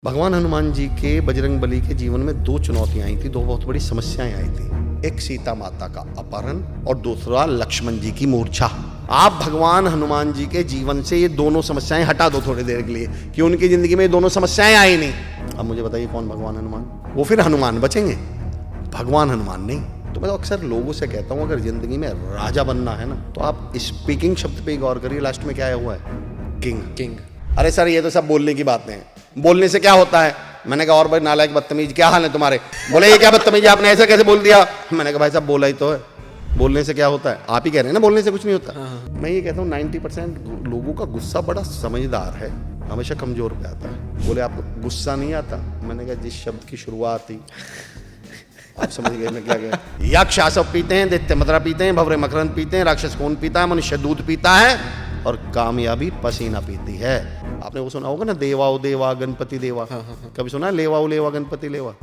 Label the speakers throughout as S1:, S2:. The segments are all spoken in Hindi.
S1: भगवान हनुमान जी के बजरंगबली के जीवन में दो चुनौतियां आई थी, दो बहुत बड़ी समस्याएं आई थी। एक सीता माता का अपहरण और दूसरा लक्ष्मण जी की मूर्छा। आप भगवान हनुमान जी के जीवन से ये दोनों समस्याएं हटा दो थोड़ी देर के लिए कि उनकी जिंदगी में ये दोनों समस्याएं आई नहीं। अब मुझे बताइए कौन भगवान हनुमान? वो फिर हनुमान बचेंगे, भगवान हनुमान नहीं। तो मैं तो अक्सर लोगों से कहता हूँ अगर जिंदगी में राजा बनना है ना तो आप स्पीकिंग शब्द पे ही गौर करिए। लास्ट में क्या आया हुआ है? किंग। अरे सर ये तो सब बोलने की बातें हैं, बोलने से क्या होता है? मैंने कहा और भाई नालायक बदतमीज क्या हाल है तुम्हारे? बोले ये क्या बदतमीज है, आपने ऐसा कैसे बोल दिया? मैंने कहा भाई साहब बोला ही तो है, बोलने से क्या होता है? आप ही कह रहे हैं ना बोलने से कुछ नहीं होता। मैं ये कहता हूँ 90% लोगों का गुस्सा बड़ा समझदार है, हमेशा कमजोर पे आता है। बोले आपको गुस्सा नहीं आता? मैंने कहा जिस शब्द की शुरुआत थी आप समझ गए मैं क्या कह। यक्ष आसव पीते हैं, दैत्य मदरा पीते हैं, भवरे मकरंद पीते हैं, राक्षस खून पीता है, मनुष्य दूध पीता है और कामयाबी पसीना पीती है। आपने वो सुना होगा ना, देवाओ देवा गणपति देवा। कभी सुना लेवाओ लेवा गणपति लेवा?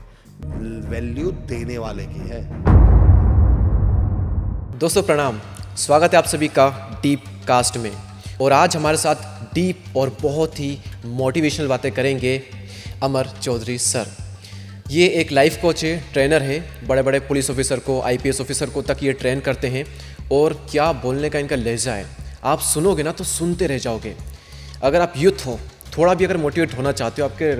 S1: वैल्यू देने वाले की है।
S2: दोस्तों प्रणाम, स्वागत है आप सभी का डीप कास्ट में। और आज हमारे साथ डीप और बहुत ही मोटिवेशनल बातें करेंगे अमर चौधरी सर। ये एक लाइफ कोच है, ट्रेनर है, बड़े बड़े पुलिस ऑफिसर को, आईपीएस ऑफिसर को तक ये ट्रेन करते हैं। और क्या बोलने का इनका लहजा है, आप सुनोगे ना तो सुनते रह जाओगे। अगर आप यूथ हो, थोड़ा भी अगर मोटिवेट होना चाहते हो, आपके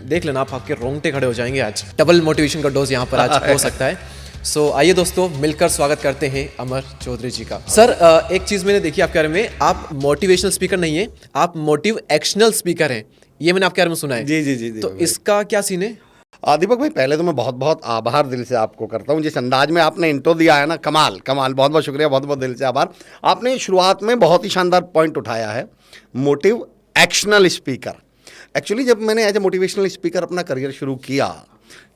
S2: देख लेना आप आपके रोंगटे खड़े हो जाएंगे। आज डबल मोटिवेशन का डोज यहाँ पर आज हो सकता है। सो आइए दोस्तों मिलकर स्वागत करते हैं अमर चौधरी जी का। सर एक चीज़ मैंने देखी आपके बारे में, आप मोटिवेशनल स्पीकर नहीं है, आप मोटिव एक्शनल स्पीकर हैं। ये मैंने आपके बारे में सुना है।
S1: जी
S2: तो इसका क्या सीन है?
S1: दीपक भाई पहले तो मैं बहुत बहुत आभार दिल से आपको करता हूँ। जिस अंदाज में आपने इंट्रो दिया है ना, कमाल कमाल, बहुत बहुत शुक्रिया, बहुत बहुत दिल से आभार। आपने शुरुआत में बहुत ही शानदार पॉइंट उठाया है, मोटिव एक्शनल स्पीकर। एक्चुअली जब मैंने एज ए मोटिवेशनल स्पीकर अपना करियर शुरू किया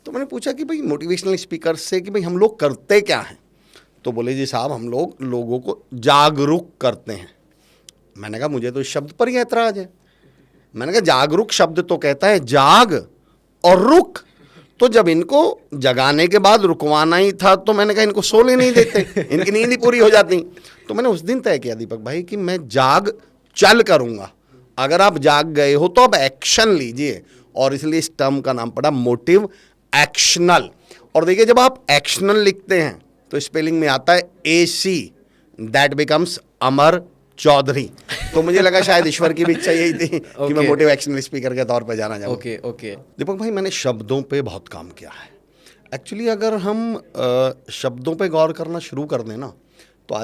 S1: तो मैंने पूछा कि भाई मोटिवेशनल स्पीकर से कि भाई हम लोग करते क्या हैं? तो बोले जी साहब हम लोग लोगों को जागरूक करते हैं। मैंने कहा मुझे तो इस शब्द पर ही ऐतराज है। मैंने कहा जागरूक शब्द तो कहता है जाग और रुक, तो जब इनको जगाने के बाद रुकवाना ही था तो मैंने कहा इनको सोने नहीं देते, इनकी नींद ही पूरी हो जाती। तो मैंने उस दिन तय किया दीपक भाई कि मैं जाग चल करूँगा। अगर आप जाग गए हो तो अब एक्शन लीजिए, और इसलिए इस टर्म का नाम पड़ा मोटिव एक्शनल। और देखिए जब आप एक्शनल लिखते हैं तो स्पेलिंग में आता है AC, दैट बिकम्स अमर चौधरी। तो मुझे लगा शायद ईश्वर की भी इच्छा यही थी कि मैं मोटिव एक्शनल स्पीकर के तौर पर जाना चाहूँ।
S2: ओके।
S1: दीपक भाई मैंने शब्दों पे बहुत काम किया है। एक्चुअली अगर हम शब्दों पे गौर करना शुरू कर दें ना तो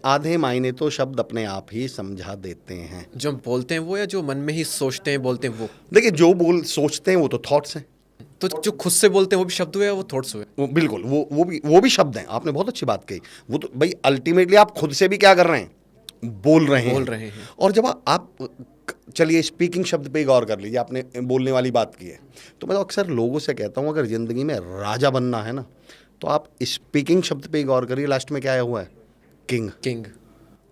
S1: आधे मायने तो शब्द अपने आप ही समझा देते हैं।
S2: जो हम बोलते हैं वो, या जो मन में ही सोचते हैं बोलते हैं वो?
S1: देखिए जो सोचते हैं वो तो थॉट्स हैं,
S2: तो जो खुद से बोलते हैं वो भी शब्द हुए या वो थॉट्स हुए?
S1: वो बिल्कुल वो भी शब्द हैं। आपने बहुत अच्छी बात कही। वो तो भाई अल्टीमेटली आप खुद से भी क्या कर रहे हैं? बोल रहे हैं। और जब आप चलिए स्पीकिंग शब्द पे ही गौर कर लीजिए, आपने बोलने वाली बात की है। तो मैं तो अक्सर लोगों से कहता हूँ अगर ज़िंदगी में राजा बनना है ना तो आप स्पीकिंग शब्द पे ही गौर करिए। लास्ट में क्या आया हुआ है? किंग।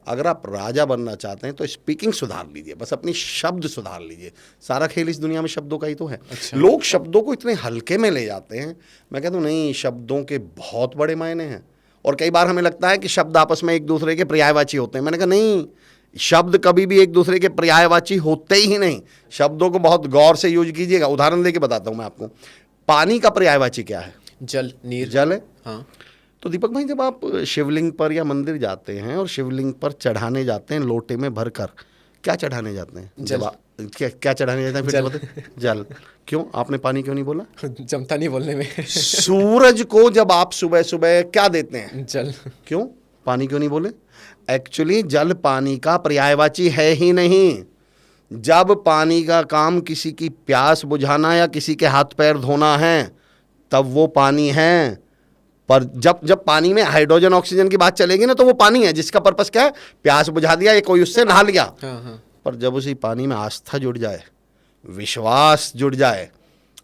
S1: अगर आप राजा बनना चाहते हैं तो स्पीकिंग सुधार लीजिए, बस अपनी शब्द सुधार लीजिए। सारा खेल इस दुनिया में शब्दों का ही तो है। अच्छा। लोग शब्दों को इतने हल्के में ले जाते हैं। मैं कहता हूँ नहीं, शब्दों के बहुत बड़े मायने हैं। और कई बार हमें लगता है कि शब्द आपस में एक दूसरे के पर्यायवाची होते हैं। मैंने कहा नहीं, शब्द कभी भी एक दूसरे के पर्यायवाची होते ही नहीं। शब्दों को बहुत गौर से यूज कीजिएगा। उदाहरण देके बताता हूँ मैं आपको। पानी का पर्यायवाची क्या है?
S2: जल, नीर।
S1: जल है।
S2: हाँ।
S1: तो दीपक भाई जब आप शिवलिंग पर या मंदिर जाते हैं और शिवलिंग पर चढ़ाने जाते हैं लोटे में भरकर, क्या चढ़ाने जाते हैं?
S2: जल।
S1: क्या चढ़ाने जाते हैं? फिर जल। जल। क्यों? आपने पानी क्यों नहीं बोला?
S2: जमता नहीं बोलने में।
S1: सूरज को जब आप सुबह सुबह क्या देते हैं?
S2: जल।
S1: क्यों? पानी क्यों नहीं बोले? एक्चुअली जल पानी का पर्यायवाची है ही नहीं। जब पानी का काम किसी की प्यास बुझाना या किसी के हाथ पैर धोना है तब वो पानी है। पर जब पानी में हाइड्रोजन ऑक्सीजन की बात चलेगी ना तो वो पानी है जिसका पर्पस क्या है? प्यास बुझा दिया या कोई उससे नहा लिया। पर जब उसी पानी में आस्था जुड़ जाए, विश्वास जुड़ जाए,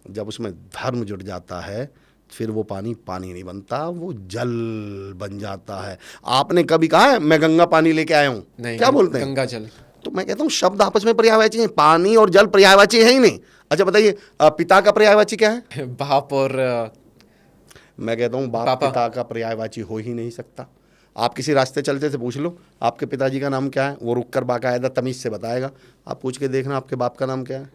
S1: जब उसमें धर्म जुड़ जाता है, फिर वो पानी नहीं बनता, वो जल बन जाता है। आपने कभी कहा है मैं गंगा पानी लेके आया हूँ? क्या बोलते हैं?
S2: गंगा जल।
S1: तो मैं कहता हूँ शब्द आपस में पर्यायवाची हैं। पानी और जल पर्यायवाची है ही नहीं। अच्छा बताइए पिता का पर्यायवाची क्या है?
S2: बाप। और
S1: मैं कहता हूँ बाप पिता का पर्यायवाची हो ही नहीं सकता। आप किसी रास्ते चलते से पूछ लो आपके पिताजी का नाम क्या है, वो रुक कर बाकायदा तमीज़ से बताएगा। आप पूछ के देखना आपके बाप का नाम क्या है।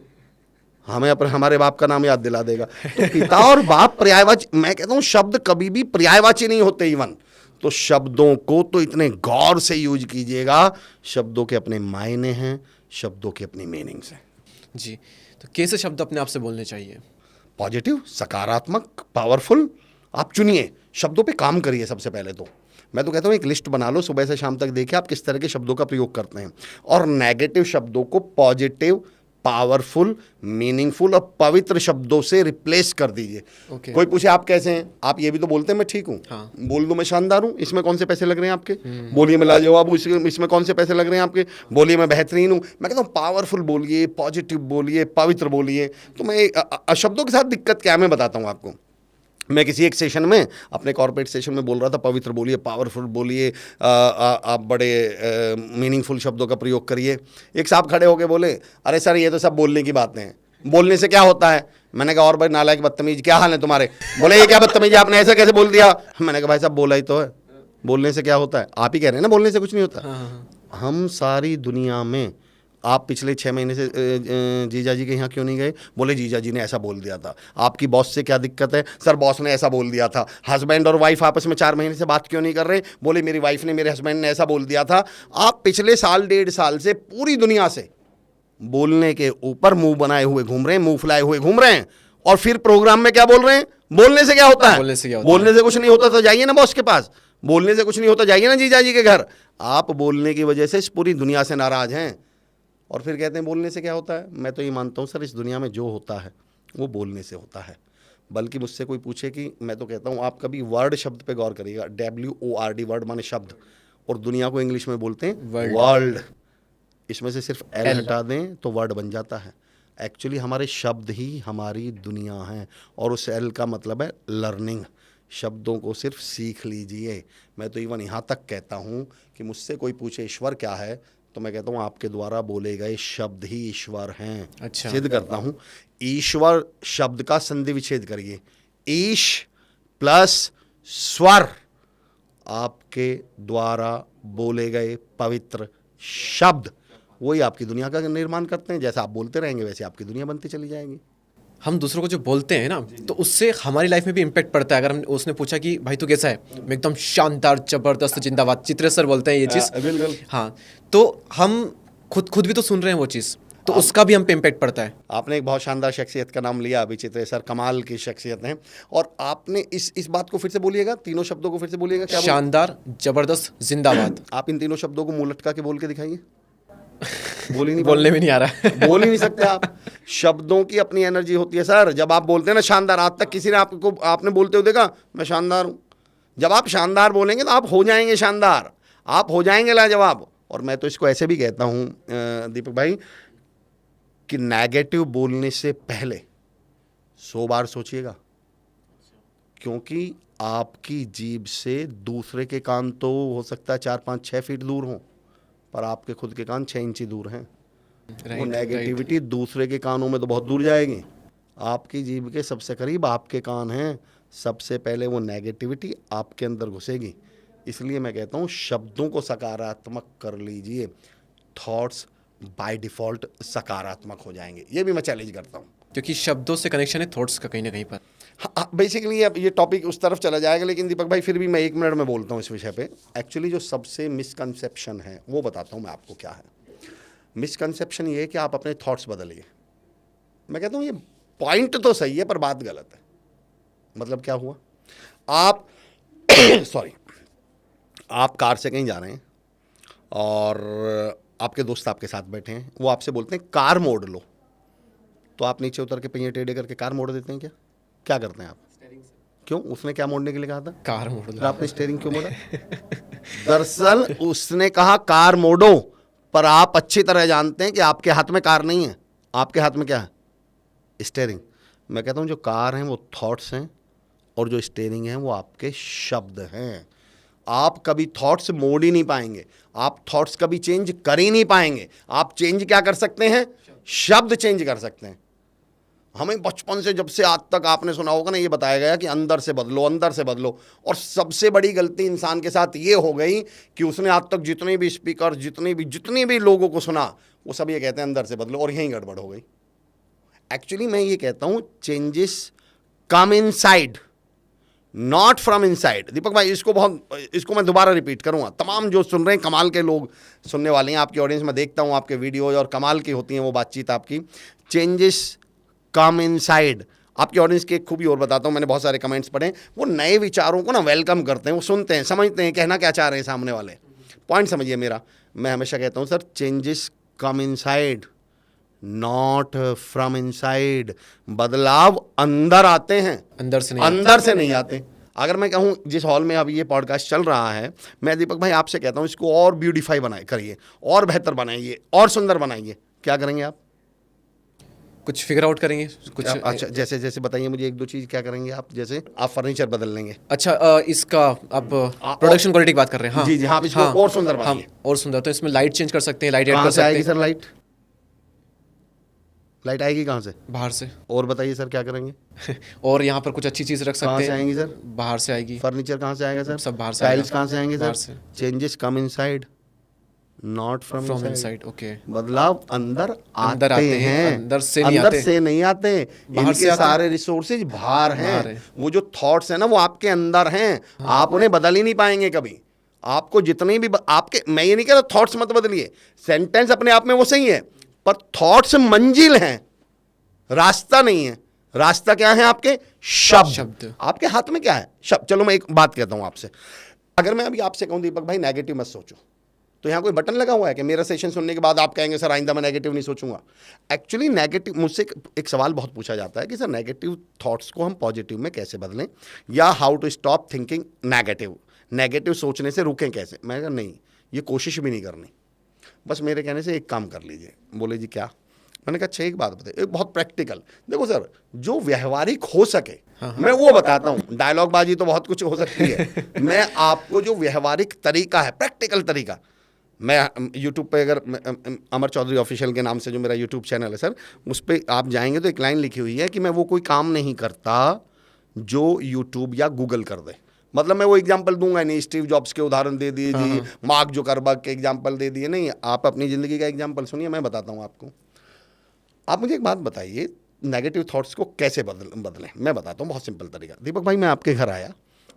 S1: हमें अपने हमारे बाप का नाम याद दिला देगा। तो पिता और बाप पर्यायवाची, मैं कहता हूँ शब्द कभी भी पर्यायवाची नहीं होते इवन। तो शब्दों को तो इतने गौर से यूज कीजिएगा, शब्दों के अपने मायने हैं, शब्दों के अपनी मीनिंग्स हैं।
S2: जी, तो कैसे शब्द अपने आप से बोलने चाहिए?
S1: पॉजिटिव, सकारात्मक, पावरफुल। आप चुनिए, शब्दों पे काम करिए। सबसे पहले तो मैं तो कहता हूँ एक लिस्ट बना लो, सुबह से शाम तक देखिए आप किस तरह के शब्दों का प्रयोग करते हैं, और नेगेटिव शब्दों को पॉजिटिव, पावरफुल, मीनिंगफुल और पवित्र शब्दों से रिप्लेस कर दीजिए।
S2: Okay.
S1: कोई पूछे आप कैसे हैं, आप ये भी तो बोलते हैं मैं ठीक हूँ।
S2: हाँ।
S1: बोल दो मैं शानदार हूँ, इसमें कौन से पैसे लग रहे हैं आपके? बोलिए मैं लाजवाब हूँ, इसमें कौन से पैसे लग रहे हैं आपके? बोलिए मैं बेहतरीन हूँ। मैं कहता हूँ पावरफुल बोलिए, पॉजिटिव बोलिए, पवित्र बोलिए। तो मैं शब्दों के साथ दिक्कत क्या है मैं बताता हूँ आपको। मैं किसी एक सेशन में, अपने कॉर्पोरेट सेशन में बोल रहा था, पवित्र बोलिए, पावरफुल बोलिए, आप बड़े मीनिंगफुल शब्दों का प्रयोग करिए। एक साहब खड़े होके बोले, अरे सर ये तो सब बोलने की बातें हैं, बोलने से क्या होता है? मैंने कहा और भाई नालायक बदतमीज, क्या हाल है तुम्हारे? बोले ये क्या बदतमीज, आपने ऐसा कैसे बोल दिया? मैंने कहा भाई साहब बोला ही तो है, बोलने से क्या होता है? आप ही कह रहे हैं ना बोलने से कुछ नहीं होता। हम सारी दुनिया में, आप पिछले 6 महीने से जीजा जी के यहाँ क्यों नहीं गए? बोले जीजा जी ने ऐसा बोल दिया था। आपकी बॉस से क्या दिक्कत है? सर बॉस ने ऐसा बोल दिया था। हस्बैंड और वाइफ आपस में 4 महीने से बात क्यों नहीं कर रहे? बोले मेरी वाइफ ने, मेरे हस्बैंड ने ऐसा बोल दिया था। आप पिछले साल 1.5 साल से पूरी दुनिया से बोलने के ऊपर मुंह बनाए हुए घूम रहे हैं, मुंह फुलाए हुए घूम रहे हैं, और फिर प्रोग्राम में क्या बोल रहे हैं? बोलने से क्या होता है? बोलने से कुछ नहीं होता तो जाइए ना बॉस के पास। बोलने से कुछ नहीं होता, जाइए ना जीजा जी के घर। आप बोलने की वजह से इस पूरी दुनिया से नाराज हैं, और फिर कहते हैं बोलने से क्या होता है। मैं तो ये मानता हूँ सर, इस दुनिया में जो होता है वो बोलने से होता है। बल्कि मुझसे कोई पूछे कि, मैं तो कहता हूँ आप कभी वर्ड शब्द पे गौर करिएगा। WORD, वर्ड माने शब्द, और दुनिया को इंग्लिश में बोलते हैं वर्ल्ड। इसमें से सिर्फ एल हटा दें तो वर्ड बन जाता है। एक्चुअली हमारे शब्द ही हमारी दुनिया हैं, और उस एल का मतलब है लर्निंग। शब्दों को सिर्फ सीख लीजिए। मैं तो इवन यहाँ तक कहता हूँ कि मुझसे कोई पूछे ईश्वर क्या है, तो मैं कहता हूँ आपके द्वारा बोले गए शब्द ही ईश्वर हैं।
S2: अच्छा।
S1: सिद्ध करता हूँ, ईश्वर शब्द का संधि विच्छेद करिए, ईश प्लस स्वर, आपके द्वारा बोले गए पवित्र शब्द वही आपकी दुनिया का निर्माण करते हैं। जैसा आप बोलते रहेंगे वैसे आपकी दुनिया बनती चली जाएगी।
S2: हम दूसरों को जो बोलते हैं ना, तो उससे हमारी लाइफ में भी इम्पैक्ट पड़ता है। अगर हम, उसने पूछा कि भाई तू कैसा है, मैं एकदम शानदार, जबरदस्त, जिंदाबाद, चित्रे सर बोलते हैं ये चीज़।
S1: बिल्कुल।
S2: हाँ, तो हम खुद भी तो सुन रहे हैं वो चीज़, तो उसका भी हम पे इम्पैक्ट पड़ता है।
S1: आपने एक बहुत शानदार शख्सियत का नाम लिया, अभी चित्रे सर कमाल की शख्सियत हैं। और आपने इस बात को फिर से बोलिएगा, तीनों शब्दों को फिर से बोलिएगा। क्या
S2: शानदार, जबरदस्त, जिंदाबाद।
S1: आप इन तीनों शब्दों को मुंह लटका के बोल के दिखाइए। बोल ही नहीं,
S2: बोलने में नहीं आ रहा है।
S1: बोल ही नहीं सकते आप। शब्दों की अपनी एनर्जी होती है सर। जब आप बोलते हैं ना शानदार, आज तक किसी ने आपने बोलते हुए देखा मैं शानदार हूँ? जब आप शानदार बोलेंगे तो आप हो जाएंगे शानदार, आप हो जाएंगे लाजवाब। और मैं तो इसको ऐसे भी कहता हूँ दीपक भाई कि नेगेटिव बोलने से पहले 100 बार सोचिएगा, क्योंकि आपकी जीभ से दूसरे के कान तो हो सकता है 4, 5, 6 फीट दूर हों, पर आपके खुद के कान 6 इंची दूर हैं। वो नेगेटिविटी दूसरे के कानों में तो बहुत दूर जाएगी। आपकी जीभ के सबसे करीब आपके कान हैं, सबसे पहले वो नेगेटिविटी आपके अंदर घुसेगी। इसलिए मैं कहता हूँ शब्दों को सकारात्मक कर लीजिए, थॉट्स बाय डिफ़ॉल्ट सकारात्मक हो जाएंगे। ये भी मैं चैलेंज करता हूँ,
S2: क्योंकि शब्दों से कनेक्शन है थॉट्स का कहीं ना कहीं पर।
S1: हाँ, बेसिकली अब ये टॉपिक उस तरफ चला जाएगा, लेकिन दीपक भाई फिर भी मैं 1 मिनट में बोलता हूँ इस विषय पे। एक्चुअली जो सबसे मिसकंसेप्शन है वो बताता हूँ मैं आपको क्या है। मिसकंसेप्शन ये है कि आप अपने थॉट्स बदलिए। मैं कहता हूँ ये पॉइंट तो सही है पर बात गलत है। मतलब क्या हुआ, आप सॉरी, आप कार से कहीं जा रहे हैं और आपके दोस्त आपके साथ बैठे हैं, वो आपसे बोलते हैं कार मोड़ लो, तो आप नीचे उतर के पहिए टेढ़े करके कार मोड़ देते हैं क्या? क्या करते हैं आप? क्यों? उसने क्या मोड़ने के लिए कहा था?
S2: कार मोड़
S1: फिर आपने स्टीयरिंग क्यों मोड़ा? दरअसल उसने कहा कार मोड़ो, पर आप अच्छी तरह जानते हैं कि आपके हाथ में कार नहीं है, आपके हाथ में क्या है? स्टीयरिंग। मैं कहता हूँ जो कार हैं वो थॉट्स हैं, और जो स्टीयरिंग है वो आपके शब्द हैं। आप कभी थॉट्स मोड़ ही नहीं पाएंगे, आप थॉट्स कभी चेंज कर ही नहीं पाएंगे। आप चेंज क्या कर सकते हैं? शब्द चेंज कर सकते हैं। हमें बचपन से जब से आज तक आपने सुना होगा ना, ये बताया गया कि अंदर से बदलो, अंदर से बदलो। और सबसे बड़ी गलती इंसान के साथ ये हो गई कि उसने आज तक जितने भी स्पीकर, जितनी भी लोगों को सुना, वो सब ये कहते हैं अंदर से बदलो, और यहीं गड़बड़ हो गई। एक्चुअली मैं ये कहता हूं changes come inside, not from inside. Deepak भाई इसको मैं दोबारा रिपीट करूंगा, तमाम जो सुन रहे हैं कमाल के लोग सुनने वाले हैं, आपकी ऑडियंस में देखता हूं आपके वीडियो और कमाल की होती हैं वो बातचीत आपकी। Changes come inside. आपकी ऑडियंस की एक खूबी और बताता हूं, मैंने बहुत सारे कमेंट्स पढ़े, वो नए विचारों को ना वेलकम करते हैं, वो सुनते हैं, समझते हैं कहना क्या चाह रहे हैं सामने वाले। पॉइंट समझिए मेरा, मैं हमेशा कहता हूं sir changes come inside not from inside. बदलाव अंदर आते हैं,
S2: अंदर से नहीं
S1: आते। अगर मैं कहूं जिस हॉल में अभी ये पॉडकास्ट चल रहा है, मैं दीपक भाई आपसे कहता हूं इसको और ब्यूटीफाई करिए, और बेहतर बनाइए, और सुंदर बनाइए, क्या करेंगे आप?
S2: कुछ फिगर आउट करेंगे कुछ।
S1: अच्छा, जैसे बताइए मुझे एक दो चीज क्या करेंगे आप? जैसे आप फर्नीचर बदल लेंगे।
S2: अच्छा, इसका आप प्रोडक्शन क्वालिटी की बात कर रहे हैं? हाँ
S1: जी, हाँ, इसको और सुंदर बनाइए।
S2: हाँ, और सुंदर। तो इसमें लाइट चेंज कर सकते हैं, लाइट ऐड कर
S1: कहाँ से
S2: सकते
S1: आएगी
S2: हैं।
S1: सर लाइट आएगी कहाँ से?
S2: बाहर से।
S1: और बताइए सर क्या करेंगे?
S2: और यहाँ पर कुछ अच्छी चीज रख सकते हैं।
S1: कहाँ से आएंगी सर?
S2: बाहर से आएगी।
S1: फर्नीचर कहाँ से आएगा सर?
S2: सब बाहर से
S1: टाइल्स
S2: आएगा।
S1: कहाँ से आएंगे
S2: बाहर
S1: सर?
S2: से।
S1: Changes come inside not from
S2: inside. Okay.
S1: बदलाव अंदर
S2: अंदर
S1: आते
S2: आते हैं,
S1: हैं,
S2: अंदर से नहीं आते।
S1: से नहीं आते।
S2: बाहर से
S1: इनके
S2: आते हैं।
S1: सारे रिसोर्सेज बाहर
S2: बाहर
S1: हैं।
S2: हैं।
S1: वो जो थॉट्स हैं ना वो आपके अंदर हैं, आप उन्हें बदल ही नहीं पाएंगे कभी। आपको जितने भी आपके, मैं ये नहीं कह रहा थॉट्स मत बदलिए, सेंटेंस अपने आप में वो सही है, पर थॉट्स मंजिल हैं, रास्ता नहीं है। रास्ता क्या है? आपके शब्द। आपके हाथ में क्या है? शब्द। चलो मैं एक बात कहता हूं आपसे, अगर मैं अभी आपसे कहूं दीपक भाई नेगेटिव मत सोचो, तो यहां कोई बटन लगा हुआ है कि मेरा सेशन सुनने के बाद आप कहेंगे सर आइंदा मैं नेगेटिव नहीं सोचूंगा? एक्चुअली नेगेटिव, मुझसे एक सवाल बहुत पूछा जाता है कि सर नेगेटिव थॉट्स को हम पॉजिटिव में कैसे बदलें, या how to stop thinking negative सोचने से रुकें कैसे? मैं कहा नहीं, ये कोशिश भी नहीं करनी, बस मेरे कहने से एक काम कर लीजिए। बोले जी क्या? मैंने कहा अच्छा एक बात बताइए, एक बहुत प्रैक्टिकल। देखो सर, जो व्यवहारिक हो सके मैं वो बताता हूँ, डायलॉग बाजी तो बहुत कुछ हो सकती है। मैं आपको जो व्यवहारिक तरीका है, प्रैक्टिकल तरीका, मैं यूट्यूब पे, अगर अमर चौधरी ऑफिशियल के नाम से जो मेरा यूट्यूब चैनल है सर, उस पर आप जाएंगे तो एक लाइन लिखी हुई है कि मैं वो कोई काम नहीं करता जो यूट्यूब या गूगल कर दे। मतलब मैं वो एग्जाम्पल दूंगा नहीं, स्टीव जॉब्स के उदाहरण दे दिए जी, मार्क जुकरबर्ग के एग्जाम्पल दे दिए, नहीं, आप अपनी ज़िंदगी का एग्जाम्पल सुनिए, मैं बताता हूँ आपको। आप मुझे एक बात बताइए, नेगेटिव थॉट्स को कैसे बदलें? मैं बताता हूँ बहुत सिंपल तरीका। दीपक भाई मैं आपके घर आया,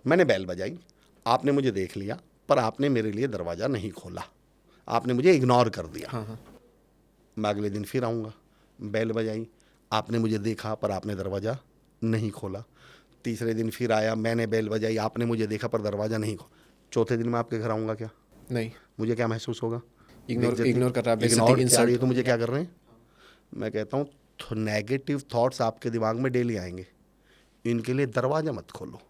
S1: मैंने बेल बजाई, आपने मुझे देख लिया, पर आपने मेरे लिए दरवाज़ा नहीं खोला, आपने मुझे इग्नोर कर दिया। मैं अगले दिन फिर आऊँगा, बेल बजाई, आपने मुझे देखा पर आपने दरवाज़ा नहीं खोला। तीसरे दिन फिर आया, मैंने बेल बजाई, आपने मुझे देखा पर दरवाज़ा नहीं खोला। चौथे दिन मैं आपके घर आऊँगा क्या?
S2: नहीं।
S1: मुझे क्या महसूस होगा?
S2: इग्नोर कर रहा है,
S1: इग्नोर। तो मुझे क्या कर रहे हैं? मैं कहता हूँ तो नेगेटिव थॉट्स आपके दिमाग में डेली आएंगे, इनके लिए दरवाज़ा मत खोलो।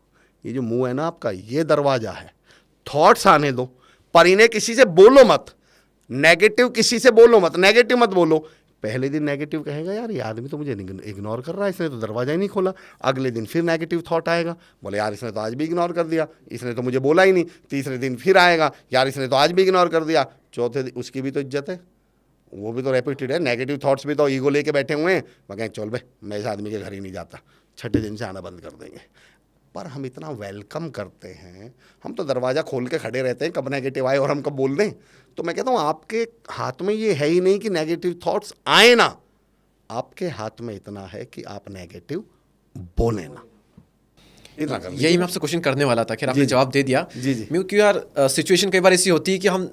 S1: ये जो मुंह है ना आपका, ये दरवाज़ा है। थॉट्स आने दो, पर इन्हें किसी से बोलो मत। नेगेटिव किसी से बोलो मत, नेगेटिव मत बोलो। पहले दिन नेगेटिव कहेगा यार ये आदमी तो मुझे इग्नोर कर रहा है, इसने तो दरवाज़ा ही नहीं खोला। अगले दिन फिर नेगेटिव थॉट आएगा, बोले यार इसने तो आज भी इग्नोर कर दिया, इसने तो मुझे बोला ही नहीं। तीसरे दिन फिर आएगा, यार इसने तो आज भी इग्नोर कर दिया। चौथे दिन उसकी भी तो इज्जत है, वो भी तो रेप्यूटेड है। नेगेटिव थॉट्स भी तो ईगो लेके बैठे हुए हैं, मैं कहें चल भाई मैं इस आदमी के घर ही नहीं जाता, छठे दिन से आना बंद कर देंगे। पर हम इतना वेलकम करते हैं, हम तो दरवाज़ा खोल के खड़े रहते हैं कब नेगेटिव आए और हम कब बोल दें। तो मैं कहता हूँ आपके हाथ में ये है ही नहीं कि नेगेटिव थॉट्स आए ना, आपके हाथ में इतना है कि आप नेगेटिव बोले ना।
S2: यही मैं आपसे क्वेश्चन करने वाला था, खैर आपने जवाब दे दिया।
S1: जी।
S2: क्योंकि यार सिचुएशन कई बार ऐसी होती है कि हम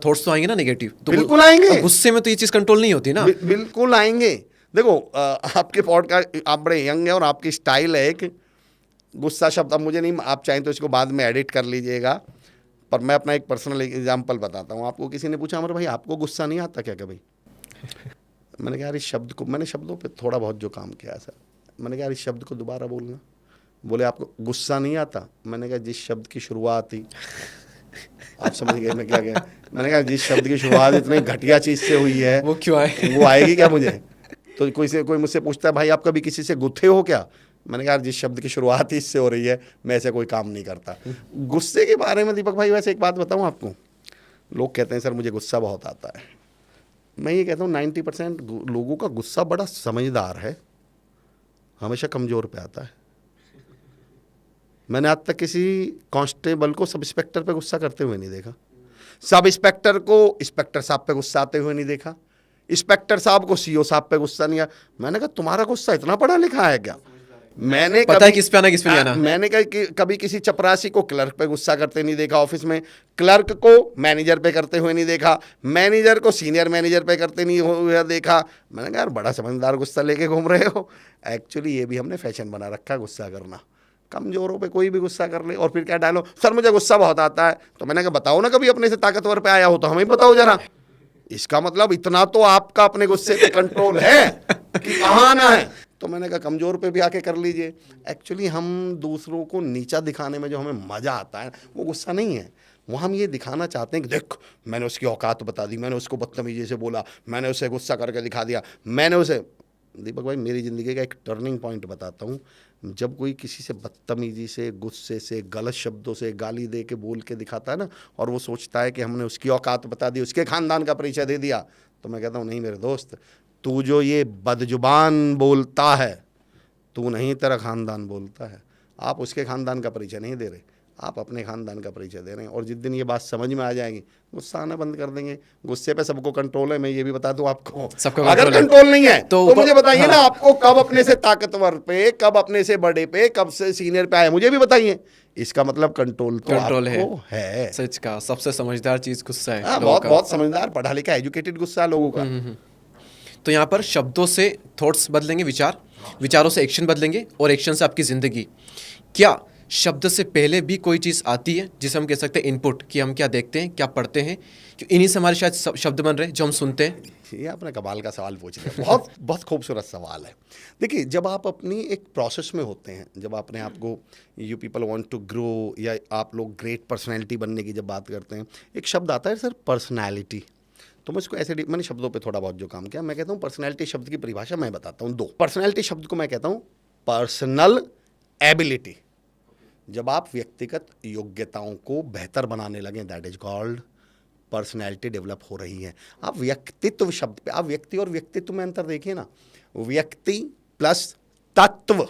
S2: थॉट्स तो आएंगे ना नेगेटिव, तो
S1: बिल्कुल आएंगे।
S2: गुस्से में तो ये चीज़ कंट्रोल नहीं होती ना।
S1: बिल्कुल आएंगे। देखो आपके पॉडकास्ट, आप बड़े यंग हैं और आपकी स्टाइल है एक गुस्सा शब्द, अब मुझे नहीं, आप चाहें तो इसको बाद में एडिट कर लीजिएगा, पर मैं अपना एक पर्सनल एग्जांपल बताता हूँ आपको। किसी ने पूछा अमर भाई आपको गुस्सा नहीं आता क्या कभी? मैंने कहा यार इस शब्द को, मैंने शब्दों पे थोड़ा बहुत जो काम किया है सर, मैंने कहा यार इस शब्द को दोबारा बोलना। बोले आपको गुस्सा नहीं आता? मैंने कहा जिस शब्द की शुरुआत ही, आप समझ गए मैं क्या कहा? मैंने कहा जिस शब्द की शुरुआत इतनी घटिया चीज़ से हुई है
S2: वो क्यों आए?
S1: वो आएगी क्या मुझे? तो कोई मुझसे पूछता है भाई आप कभी किसी से गुस्से हो क्या? मैंने कहा जिस शब्द की शुरुआत ही इससे हो रही है मैं ऐसे कोई काम नहीं करता। गुस्से के बारे में दीपक भाई वैसे एक बात बताऊं आपको, लोग कहते हैं सर मुझे गुस्सा बहुत आता है। मैं ये कहता हूँ 90% लोगों का गुस्सा बड़ा समझदार है, हमेशा कमज़ोर पे आता है। मैंने आज तक किसी कांस्टेबल को सब इंस्पेक्टर पे गुस्सा करते हुए नहीं देखा, सब इंस्पेक्टर को इंस्पेक्टर साहब पे गुस्सा आते हुए नहीं देखा, इंस्पेक्टर साहब को सीओ साहब पे गुस्सा नहीं आया। मैंने कहा तुम्हारा गुस्सा इतना पढ़ा लिखा है क्या? मैंने
S2: पता है किस पे आना किस पे नहीं आना।
S1: मैंने कहा कि कभी किसी चपरासी को क्लर्क पे गुस्सा करते नहीं देखा ऑफिस में, क्लर्क को मैनेजर पे करते हुए नहीं देखा, मैनेजर को सीनियर मैनेजर पे करते नहीं हुए देखा। मैंने कहा यार बड़ा समझदार गुस्सा लेके घूम रहे हो। एक्चुअली ये भी हमने फैशन बना रखा है गुस्सा करना, कमजोरों पे कोई भी गुस्सा कर ले। और फिर क्या डालो, सर मुझे गुस्सा बहुत आता है। तो मैंने कहा बताओ ना कभी अपने से ताकतवर पे आया हो तो हमें बताओ जरा। इसका मतलब इतना तो आपका अपने गुस्से पे कंट्रोल है कि कहाँ आना है। तो मैंने कहा कमजोर पे भी आके कर लीजिए। एक्चुअली हम दूसरों को नीचा दिखाने में जो हमें मजा आता है वो गुस्सा नहीं है, वो हम ये दिखाना चाहते हैं कि देख मैंने उसकी औकात बता दी, मैंने उसको बदतमीजी से बोला, मैंने उसे गुस्सा करके दिखा दिया, मैंने उसे। दीपक भाई मेरी ज़िंदगी का एक टर्निंग पॉइंट बताता हूँ। जब कोई किसी से बदतमीजी से, गुस्से से, गलत शब्दों से गाली दे के बोल के दिखाता है ना, और वो सोचता है कि हमने उसकी औकात बता दी, उसके ख़ानदान का परिचय दे दिया, तो मैं कहता हूँ नहीं मेरे दोस्त, तू जो ये बदजुबान बोलता है तू नहीं, तेरा ख़ानदान बोलता है। आप उसके ख़ानदान का परिचय नहीं दे रहे, आप अपने ख़ानदान का परिचय दे रहे हैं। और जिस दिन ये बात समझ में आ जाएगी गुस्सा आना बंद कर देंगे। गुस्से पे सबको कंट्रोल है, मैं ये भी बता दूं आपको।
S2: सबको
S1: अगर
S2: कंट्रोल है।
S1: कंट्रोल नहीं है
S2: तो
S1: तो मुझे बताइए ना,
S2: हाँ।
S1: आपको कब अपने से ताकतवर पे, कब अपने से बड़े पे, कब से सीनियर पे आए, मुझे भी बताइए। इसका मतलब कंट्रोल तो
S2: कंट्रोल
S1: आपको है।
S2: सच का सबसे समझदार चीज गुस्सा है
S1: हाँ,
S2: लोगों
S1: बहुत
S2: का।
S1: बहुत समझदार, पढ़ा लिखा, एजुकेटेड गुस्सा है लोगों का।
S2: तो यहाँ पर शब्दों से थॉट्स बदलेंगे, विचारों से एक्शन बदलेंगे, और एक्शन से आपकी ज़िंदगी। क्या शब्द से पहले भी कोई चीज़ आती है जिसे हम कह सकते हैं इनपुट, कि हम क्या देखते हैं, क्या पढ़ते हैं, कि इन्हीं से हमारे शायद शब्द बन रहे हैं जो हम सुनते हैं?
S1: ये आपने कमाल का सवाल पूछ लिया, बहुत बहुत खूबसूरत सवाल है। देखिए जब आप अपनी एक प्रोसेस में होते हैं, जब अपने आप को you people want to grow, या आप लोग ग्रेट पर्सनैलिटी बनने की जब बात करते हैं, एक शब्द आता है सर पर्सनैलिटी। तो मैं इसको ऐसे मैंने शब्दों पे थोड़ा बहुत जो काम किया, मैं कहता हूँ पर्सनैलिटी शब्द की परिभाषा मैं बताता हूँ। दो पर्सनैलिटी शब्द को मैं कहता हूँ पर्सनल एबिलिटी। जब आप व्यक्तिगत योग्यताओं को बेहतर बनाने लगें, that is called personality develop हो रही है। आप व्यक्तित्व शब्द पे, आप व्यक्ति और व्यक्तित्व में अंतर देखिए ना। व्यक्ति प्लस तत्व,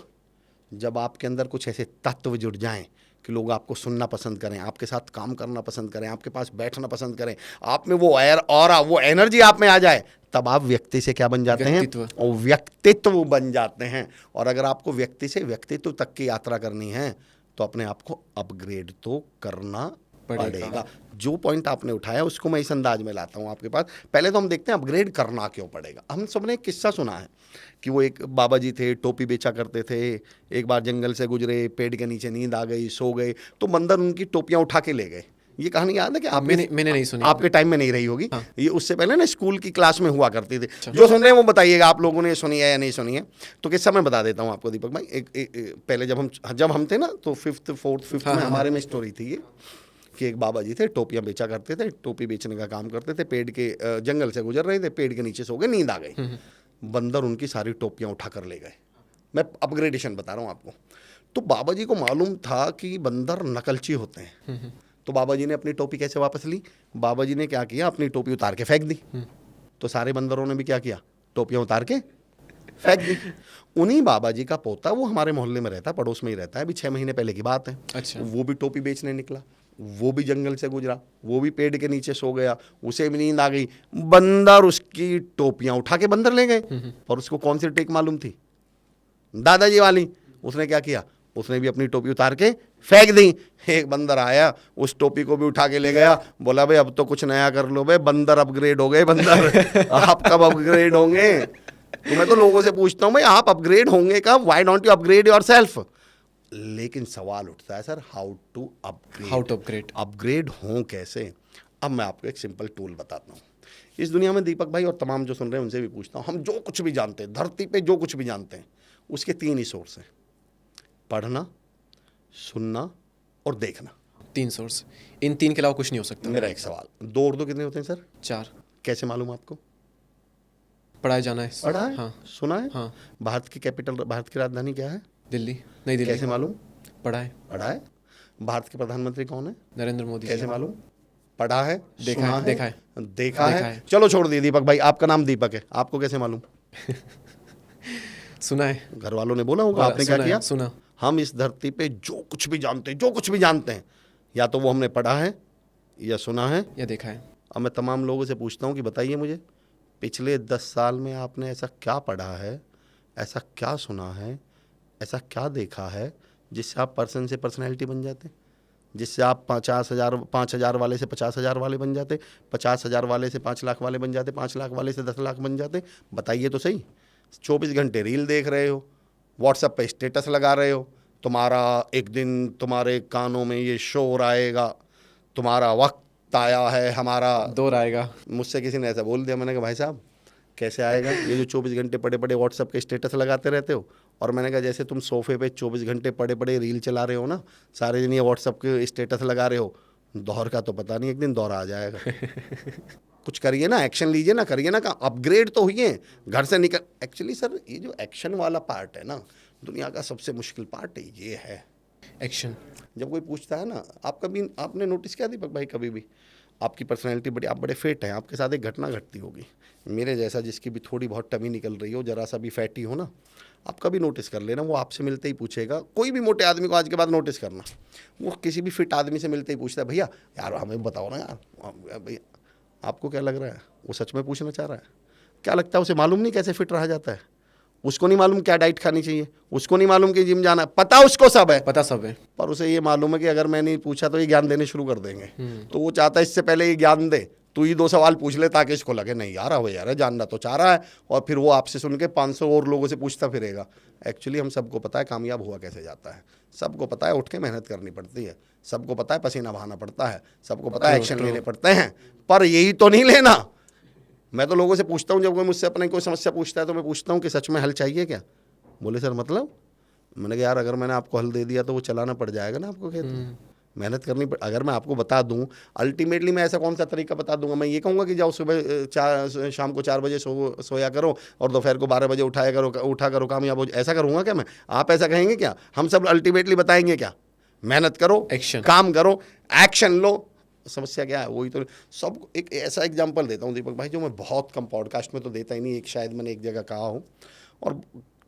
S1: जब आपके अंदर कुछ ऐसे तत्व जुड़ जाएं कि लोग आपको सुनना पसंद करें, आपके साथ काम करना पसंद करें, आपके पास बैठना पसंद करें, आप में वो एयर और वो एनर्जी आप में आ जाए, तब आप व्यक्ति से क्या बन जाते हैं? और व्यक्तित्व बन जाते हैं। और अगर आपको व्यक्ति से व्यक्तित्व तक की यात्रा करनी है तो अपने आप को अपग्रेड तो करना पड़ेगा। जो पॉइंट आपने उठाया उसको मैं इस अंदाज में लाता हूँ आपके पास। पहले तो हम देखते हैं अपग्रेड करना क्यों पड़ेगा। हम सबने एक किस्सा सुना है कि वो एक बाबा जी थे, टोपी बेचा करते थे। एक बार जंगल से गुजरे, पेड़ के नीचे नींद आ गई, सो गए, तो बंदर उनकी टोपियां उठा के ले गए। ये कहानी याद है कि आप
S2: मैंने नहीं सुनी,
S1: आपके टाइम में नहीं रही होगी।
S2: हाँ।
S1: ये उससे पहले ना स्कूल की क्लास में हुआ करती थी। जो सुन रहे हैं वो बताइएगा आप लोगों ने सुनी है या नहीं सुनी है। तो किस्सा मैं बता देता हूँ आपको दीपक भाई। पहले जब हम थे ना, तो फिफ्थ में हमारे में स्टोरी थी ये कि एक बाबा जी थे, टोपियां बेचा करते थे, टोपी बेचने का काम करते थे। पेड़ के जंगल से गुजर रहे थे, पेड़ के नीचे सो गए, नींद आ गई, बंदर उनकी सारी टोपियां उठा कर ले गए। मैं अपग्रेडेशन बता रहा हूँ आपको। तो बाबा जी को मालूम था कि बंदर नकलची होते हैं। तो बाबा जी ने अपनी टोपी कैसे वापस ली? बाबा जी ने क्या किया, अपनी टोपी उतार के फेंक दी। तो सारे बंदरों ने भी क्या किया, टोपियां उतार के फेंक दी। उन्हीं बाबा जी का पोता, वो हमारे मोहल्ले में रहता है, पड़ोस में ही रहता है, अभी 6 महीने पहले की बात है।
S2: अच्छा।
S1: वो भी टोपी बेचने निकला, वो भी जंगल से गुजरा, वो भी पेड़ के नीचे सो गया, उसे भी नींद आ गई, बंदर उसकी टोपियां उठा के बंदर ले गए। और उसको कौन सी ट्रिक मालूम थी? दादाजी वाली। उसने क्या किया, उसने भी अपनी टोपी उतार के फेंक दी। एक बंदर आया, उस टोपी को भी उठा के ले गया, बोला भाई अब तो कुछ नया कर लो भाई, बंदर अपग्रेड हो गए। बंदर आप कब अपग्रेड होंगे? तो मैं तो लोगों से पूछता हूँ भाई आप अपग्रेड होंगे कब? Why don't you upgrade yourself? लेकिन सवाल उठता है sir, how to upgrade, upgrade हों कैसे? अब मैं आपको एक सिंपल टूल बताता हूँ। इस दुनिया में दीपक भाई और तमाम जो सुन रहे हैं उनसे भी पूछता हूँ, हम जो कुछ भी जानते हैं, धरती पे जो कुछ भी जानते हैं, उसके 3 ही सोर्स हैं: पढ़ना, सुनना और देखना।
S2: 3 सोर्स, इन 3 के अलावा कुछ नहीं हो सकता।
S1: मेरा एक सवाल, 2 और 2 कितने होते हैं सर?
S2: 4।
S1: कैसे मालूम आपको?
S2: पढ़ाया जाना है।
S1: पढ़ा है?
S2: हाँ।
S1: सुना है?
S2: हाँ।
S1: भारत की कैपिटल, भारत की राजधानी क्या है?
S2: दिल्ली। नई दिल्ली।
S1: कैसे मालूम?
S2: पढ़ा है।
S1: पढ़ा है। भारत के प्रधानमंत्री कौन है?
S2: नरेंद्र मोदी।
S1: कैसे मालूम? पढ़ा है,
S2: देखा
S1: सुना
S2: है,
S1: देखा है। चलो छोड़ दिए दीपक भाई, आपका नाम दीपक है, आपको कैसे मालूम?
S2: सुना है,
S1: घर वालों ने बोला होगा। आपने क्या किया?
S2: सुना।
S1: हम इस धरती पे जो कुछ भी जानते हैं, जो कुछ भी जानते हैं, या तो वो हमने पढ़ा है, या सुना है,
S2: या देखा है।
S1: अब मैं तमाम लोगों से पूछता हूँ कि बताइए मुझे, पिछले 10 साल में आपने ऐसा क्या पढ़ा है, ऐसा क्या सुना है, ऐसा क्या देखा है जिससे आप पर्सन से पर्सनैलिटी बन जाते, जिससे आप 5,000 वाले से 50,000 वाले बन जाते, 50,000 वाले से 5 लाख वाले बन जाते, 5 लाख वाले से 10 लाख बन जाते? बताइए तो सही। 24 घंटे रील देख रहे हो, व्हाट्सएप पे स्टेटस लगा रहे हो, तुम्हारा एक दिन तुम्हारे कानों में ये शोर आएगा, तुम्हारा वक्त आया है, हमारा
S2: दौर आएगा।
S1: मुझसे किसी ने ऐसा बोल दिया, मैंने कहा भाई साहब कैसे आएगा, ये जो 24 घंटे पड़े पड़े व्हाट्सएप के स्टेटस लगाते रहते हो। और मैंने कहा जैसे तुम सोफे पे 24 घंटे पड़े पड़े रील चला रहे हो ना, सारे दिन ये व्हाट्सएप के स्टेटस लगा रहे हो, दौर का तो पता नहीं, एक दिन दौर आ जाएगा। कुछ करिए ना, एक्शन लीजिए ना, करिए ना, अपग्रेड तो हुई घर से निकल। एक्चुअली सर ये जो एक्शन वाला पार्ट है ना, दुनिया का सबसे मुश्किल पार्ट ये है,
S2: एक्शन।
S1: जब कोई पूछता है ना, आपने नोटिस किया दीपक भाई, कभी भी आपकी पर्सनैलिटी बड़ी, आप बड़े फिट हैं, आपके साथ एक घटना घटती होगी, मेरे जैसा जिसकी भी थोड़ी बहुत टमी निकल रही हो, जरा सा भी फैटी हो ना, आप कभी नोटिस कर लेना, वो आपसे मिलते ही पूछेगा। कोई भी मोटे आदमी को आज के बाद नोटिस करना, वो किसी भी फिट आदमी से मिलते ही पूछता है, भैया यार हमें बताओ ना यार, भैया आपको क्या लग रहा है, वो सच में पूछना चाह रहा है। क्या लगता है उसे मालूम नहीं कैसे फिट रहा जाता है, उसको नहीं मालूम क्या डाइट खानी चाहिए, उसको नहीं मालूम कि जिम जाना है, पता उसको सब है,
S2: पता सब है,
S1: पर उसे ये मालूम है कि अगर मैं नहीं पूछा तो ये ज्ञान देने शुरू कर देंगे। तो वो चाहता है इससे पहले ये ज्ञान दे, तू ही 2 सवाल पूछ ले ताकि इसको लगे नहीं यार हो यार जानना तो चाह रहा है, और फिर वो आपसे सुन के 500 और लोगों से पूछता फिरेगा। एक्चुअली हम सबको पता है कामयाब हुआ कैसे जाता है, सबको पता है उठ के मेहनत करनी पड़ती है, सबको पता है पसीना बहाना पड़ता है, सबको पता है एक्शन लेने पड़ते हैं, पर यही तो नहीं लेना। मैं तो लोगों से पूछता हूँ, जब कोई मुझसे अपने कोई समस्या पूछता है तो मैं पूछता हूँ कि सच में हल चाहिए क्या? बोले सर मतलब? मैंने कहा यार अगर मैंने आपको हल दे दिया तो वो चलाना पड़ जाएगा ना आपको, कहते मेहनत करनी पड़। अगर मैं आपको बता दूं अल्टीमेटली मैं ऐसा कौन सा तरीका बता दूंगा, मैं ये कहूँगा कि जाओ सुबह शाम को 4 बजे सोया करो और दोपहर को 12 बजे उठा करो कामयाब हो, ऐसा करूँगा क्या मैं? आप ऐसा कहेंगे क्या? हम सब अल्टीमेटली बताएंगे क्या? मेहनत करो,
S2: एक्शन,
S1: काम करो, एक्शन लो। समस्या क्या है? वही तो सब। एक ऐसा एग्जाम्पल देता हूँ दीपक भाई, जो मैं बहुत कम पॉडकास्ट में तो देता ही नहीं, एक शायद मैंने एक जगह कहा हो, और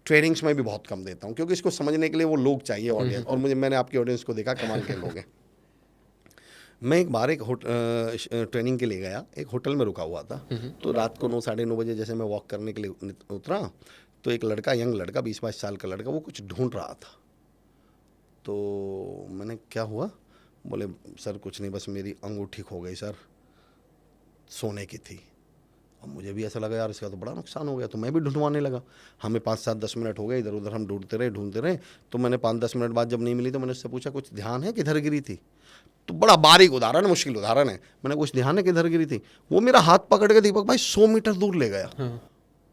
S1: ट्रेनिंग्स में भी बहुत कम देता हूँ, क्योंकि इसको समझने के लिए वो लोग चाहिए ऑडियंस, और मैंने आपकी ऑडियंस को देखा कमाल के लोग हैं। मैं एक बार एक ट्रेनिंग के लिए गया, एक होटल में रुका हुआ था, तो रात को 9 साढ़े 9 बजे जैसे मैं वॉक करने के लिए उतरा, तो एक लड़का, यंग लड़का, 20-22 साल का लड़का, वो कुछ ढूंढ रहा था। तो मैंने क्या हुआ? बोले सर कुछ नहीं, बस मेरी अंगूठी खो गई सर, सोने की थी। अब मुझे भी ऐसा लगा यार इसका तो बड़ा नुकसान हो गया, तो मैं भी ढूंढवाने लगा। हमें 5-7-10 मिनट हो गए इधर उधर, हम ढूंढते रहे। तो मैंने 5-10 मिनट बाद जब नहीं मिली तो मैंने उससे पूछा कुछ ध्यान है किधर गिरी थी? तो बड़ा बारीक उदाहरण, मुश्किल उदाहरण है, मैंने कुछ ध्यान है किधर गिरी थी? वो मेरा हाथ पकड़ के दीपक भाई 100 मीटर दूर ले गया।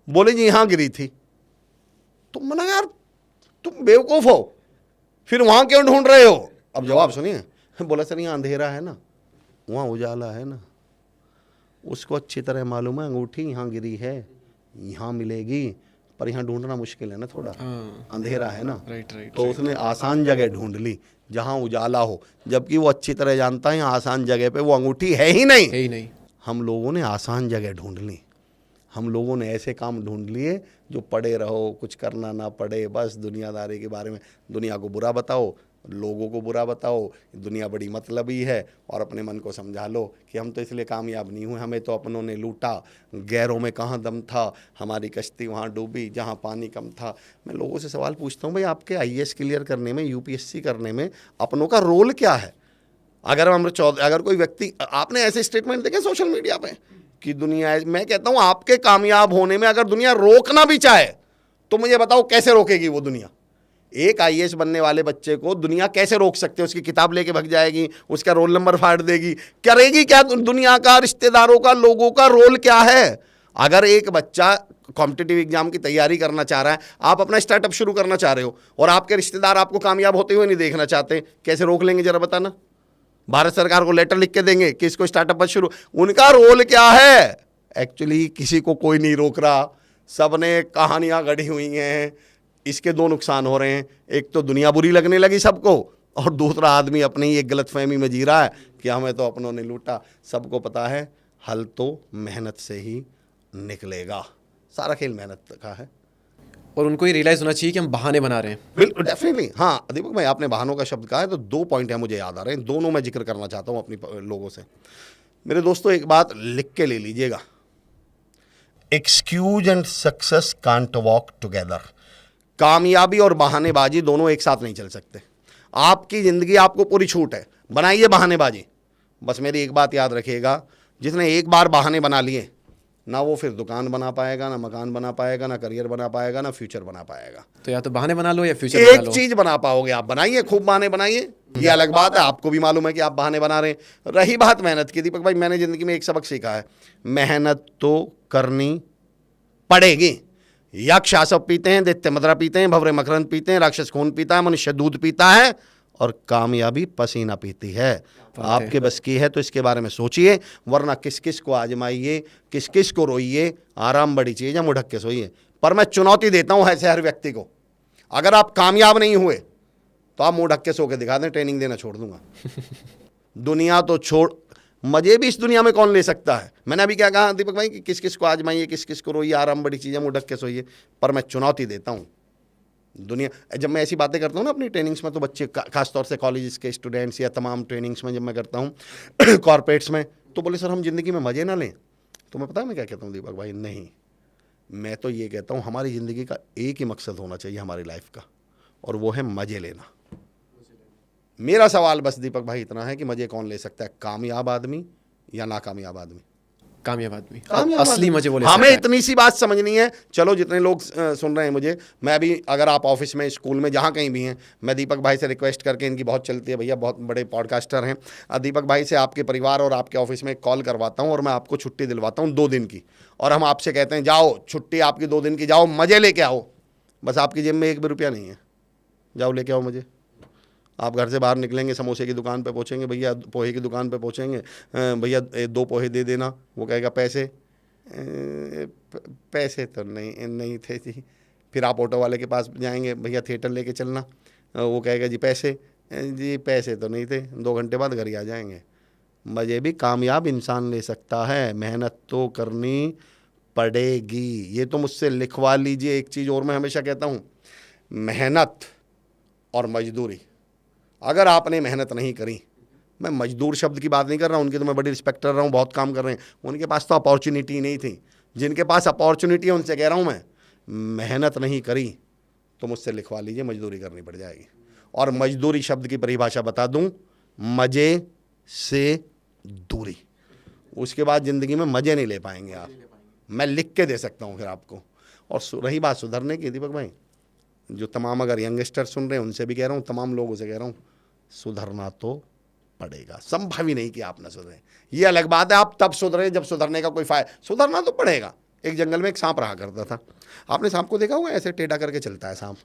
S1: बोले जी यहाँ गिरी थी। तो मैंने यार तुम बेवकूफ़ हो, फिर वहाँ क्यों ढूंढ रहे हो? अब जवाब सुनिए। बोला सर यहाँ अंधेरा है ना, वहाँ उजाला है ना, उसको अच्छी तरह मालूम है अंगूठी यहाँ गिरी है, यहाँ मिलेगी, पर यहाँ ढूंढना मुश्किल है ना थोड़ा, अंधेरा है ना।
S2: राइट।
S1: तो उसने आसान जगह ढूंढ ली जहाँ उजाला हो, जबकि वो अच्छी तरह जानता है आसान जगह पे वो अंगूठी है ही नहीं। हम लोगों ने आसान जगह ढूंढ ली, हम लोगों ने ऐसे काम ढूंढ लिए जो पड़े रहो, कुछ करना ना पड़े, बस दुनियादारी के बारे में, दुनिया को बुरा बताओ, लोगों को बुरा बताओ, दुनिया बड़ी मतलबी है, और अपने मन को समझा लो कि हम तो इसलिए कामयाब नहीं हुए, हमें तो अपनों ने लूटा, गैरों में कहाँ दम था, हमारी कश्ती वहाँ डूबी जहाँ पानी कम था। मैं लोगों से सवाल पूछता हूँ भाई आपके IAS क्लियर करने में, UPSC करने में अपनों का रोल क्या है? अगर कोई व्यक्ति, आपने ऐसे स्टेटमेंट देखे सोशल मीडिया पे कि दुनिया, मैं कहता हूँ आपके कामयाब होने में अगर दुनिया रोकना भी चाहे तो मुझे बताओ कैसे रोकेगी वो दुनिया? एक IAS बनने वाले बच्चे को दुनिया कैसे रोक सकते? उसकी किताब लेके भाग जाएगी, उसका रोल नंबर फाड़ देगी, करेगी क्या? दुनिया का, रिश्तेदारों का, लोगों का रोल क्या है? अगर एक बच्चा कॉम्पिटिटिव एग्जाम की तैयारी करना चाह रहा है, आप अपना स्टार्टअप शुरू करना चाह रहे हो, और आपके रिश्तेदार आपको कामयाब होते हुए नहीं देखना चाहते, कैसे रोक लेंगे जरा बताना? भारत सरकार को लेटर लिख के देंगे कि इसको स्टार्टअप शुरू। उनका रोल क्या है? एक्चुअली किसी को कोई नहीं रोक रहा, सबने कहानियां गढ़ी हुई हैं। इसके 2 नुकसान हो रहे हैं, एक तो दुनिया बुरी लगने लगी सबको, और दूसरा आदमी अपनी ही एक गलतफहमी में जी रहा है कि हमें तो अपनों ने लूटा। सबको पता है हल तो मेहनत से ही निकलेगा, सारा खेल मेहनत का है,
S2: और उनको ये रियलाइज़ होना चाहिए कि हम बहाने बना रहे हैं।
S1: बिल्कुल, डेफिनेटली। हाँ दीपक भाई आपने बहानों का शब्द कहा है, तो 2 पॉइंट है मुझे याद आ रहे हैं, दोनों मैं जिक्र करना चाहता हूँ अपनी लोगों से। मेरे दोस्तों एक बात लिख के ले लीजिएगा, excuse and success can't walk together. कामयाबी और बहानेबाजी दोनों एक साथ नहीं चल सकते। आपकी जिंदगी, आपको पूरी छूट है, बनाइए बहानेबाजी। बस मेरी एक बात याद रखिएगा, जिसने एक बार बहाने बना लिए ना वो फिर दुकान बना पाएगा, ना मकान बना पाएगा, ना करियर बना पाएगा, ना फ्यूचर बना पाएगा।
S2: तो या तो बहाने बना लो या फ्यूचर बना
S1: एक
S2: लो।
S1: चीज बना पाओगे आप, बनाइए, खूब बहाने बनाइए। ये अलग बात है, आपको भी मालूम है कि आप बहाने बना रहे हैं। रही बात मेहनत की, दीपक भाई मैंने जिंदगी में एक सबक सीखा है, मेहनत तो करनी पड़ेगी। यक्ष आसव पीते हैं, दैत्य मदरा पीते हैं, भवरे मकरंद पीते हैं, राक्षस खून पीता है, मनुष्य दूध पीता है, और कामयाबी पसीना पीती है। आपके बस की है तो इसके बारे में सोचिए, वरना किस किस को आजमाइए, किस किस को रोइए। आराम बड़ी चीज है, मुंह ढक के सोइए। पर मैं चुनौती देता हूं ऐसे हर व्यक्ति को, अगर आप कामयाब नहीं हुए तो आप मुंह ढक के सो के दिखा दें, ट्रेनिंग देना छोड़ दूंगा। दुनिया तो छोड़, मजे भी इस दुनिया में कौन ले सकता है। मैंने अभी क्या कहा दीपक भाई कि किस किस को आजमाइए, किस किस को रोइए, आराम बड़ी चीज़ है, मुंह ढक के सोइए। पर मैं चुनौती देता हूँ दुनिया, जब मैं ऐसी बातें करता हूँ ना अपनी ट्रेनिंग्स में, तो बच्चे खासतौर से कॉलेज के स्टूडेंट्स या तमाम ट्रेनिंग्स में जब मैं करता हूँ कॉर्पोरेट्स में, तो बोले सर हम जिंदगी में मज़े ना लें। तो मैं पता है मैं क्या कहता हूँ दीपक भाई, नहीं, मैं तो ये कहता हूँ हमारी ज़िंदगी का एक ही मकसद होना चाहिए हमारी लाइफ का, और वो है मज़े लेना। मेरा सवाल बस दीपक भाई इतना है कि मज़े कौन ले सकता है, कामयाब आदमी या नाकामयाब आदमी?
S2: कामयाब आदमी,
S1: कामयाब
S2: असली
S1: आदमी।
S2: मजे बोले।
S1: हमें इतनी सी बात समझनी है। चलो जितने लोग सुन रहे हैं मुझे, मैं भी, अगर आप ऑफिस में, स्कूल में, जहाँ कहीं भी हैं, मैं दीपक भाई से रिक्वेस्ट करके, इनकी बहुत चलती है भैया, बहुत बड़े पॉडकास्टर हैं, दीपक भाई से आपके परिवार और आपके ऑफिस में कॉल करवाता हूँ और मैं आपको छुट्टी दिलवाता हूँ 2 दिन की, और हम आपसे कहते हैं जाओ छुट्टी आपकी 2 दिन की, जाओ मज़े लेके आओ। बस आपकी जेब में 1 भी रुपया नहीं है, जाओ लेके आओ मुझे। आप घर से बाहर निकलेंगे, समोसे की दुकान पे पहुँचेंगे, भैया पोहे की दुकान पे पहुँचेंगे, भैया 2 पोहे दे देना। वो कहेगा पैसे, पैसे तो नहीं थे जी। फिर आप ऑटो वाले के पास जाएंगे, भैया थिएटर लेके चलना। वो कहेगा जी पैसे, जी पैसे तो नहीं थे। 2 घंटे बाद घर ही आ जाएंगे। मज़े भी कामयाब इंसान ले सकता है, मेहनत तो करनी पड़ेगी। ये तो मुझसे लिखवा लीजिए। एक चीज़ और मैं हमेशा कहता हूँ, मेहनत और मजदूरी। अगर आपने मेहनत नहीं करी, मैं मजदूर शब्द की बात नहीं कर रहा हूँ, उनकी तो मैं बड़ी रिस्पेक्ट कर रहा हूँ, बहुत काम कर रहे हैं, उनके पास तो अपॉर्चुनिटी नहीं थी। जिनके पास अपॉर्चुनिटी है उनसे कह रहा हूँ मैं, मेहनत नहीं करी तो मुझसे लिखवा लीजिए, मजदूरी करनी पड़ जाएगी। और मजदूरी शब्द की परिभाषा बता दूँ, मज़े से दूरी। उसके बाद ज़िंदगी में मज़े नहीं ले पाएंगे आप, मैं लिख के दे सकता हूँ फिर आपको। और रही बात सुधरने की, दीपक भाई, जो तमाम अगर यंगस्टर सुन रहे हैं उनसे भी कह रहा हूँ, तमाम लोगों से कह रहा हूँ, सुधरना तो पड़ेगा। संभव ही नहीं कि आप ना सुधरें। ये अलग बात है आप तब सुधरे जब सुधरने का कोई फायदा, सुधरना तो पड़ेगा। एक जंगल में एक सांप रहा करता था, आपने सांप को देखा होगा, ऐसे टेढ़ा करके चलता है सांप।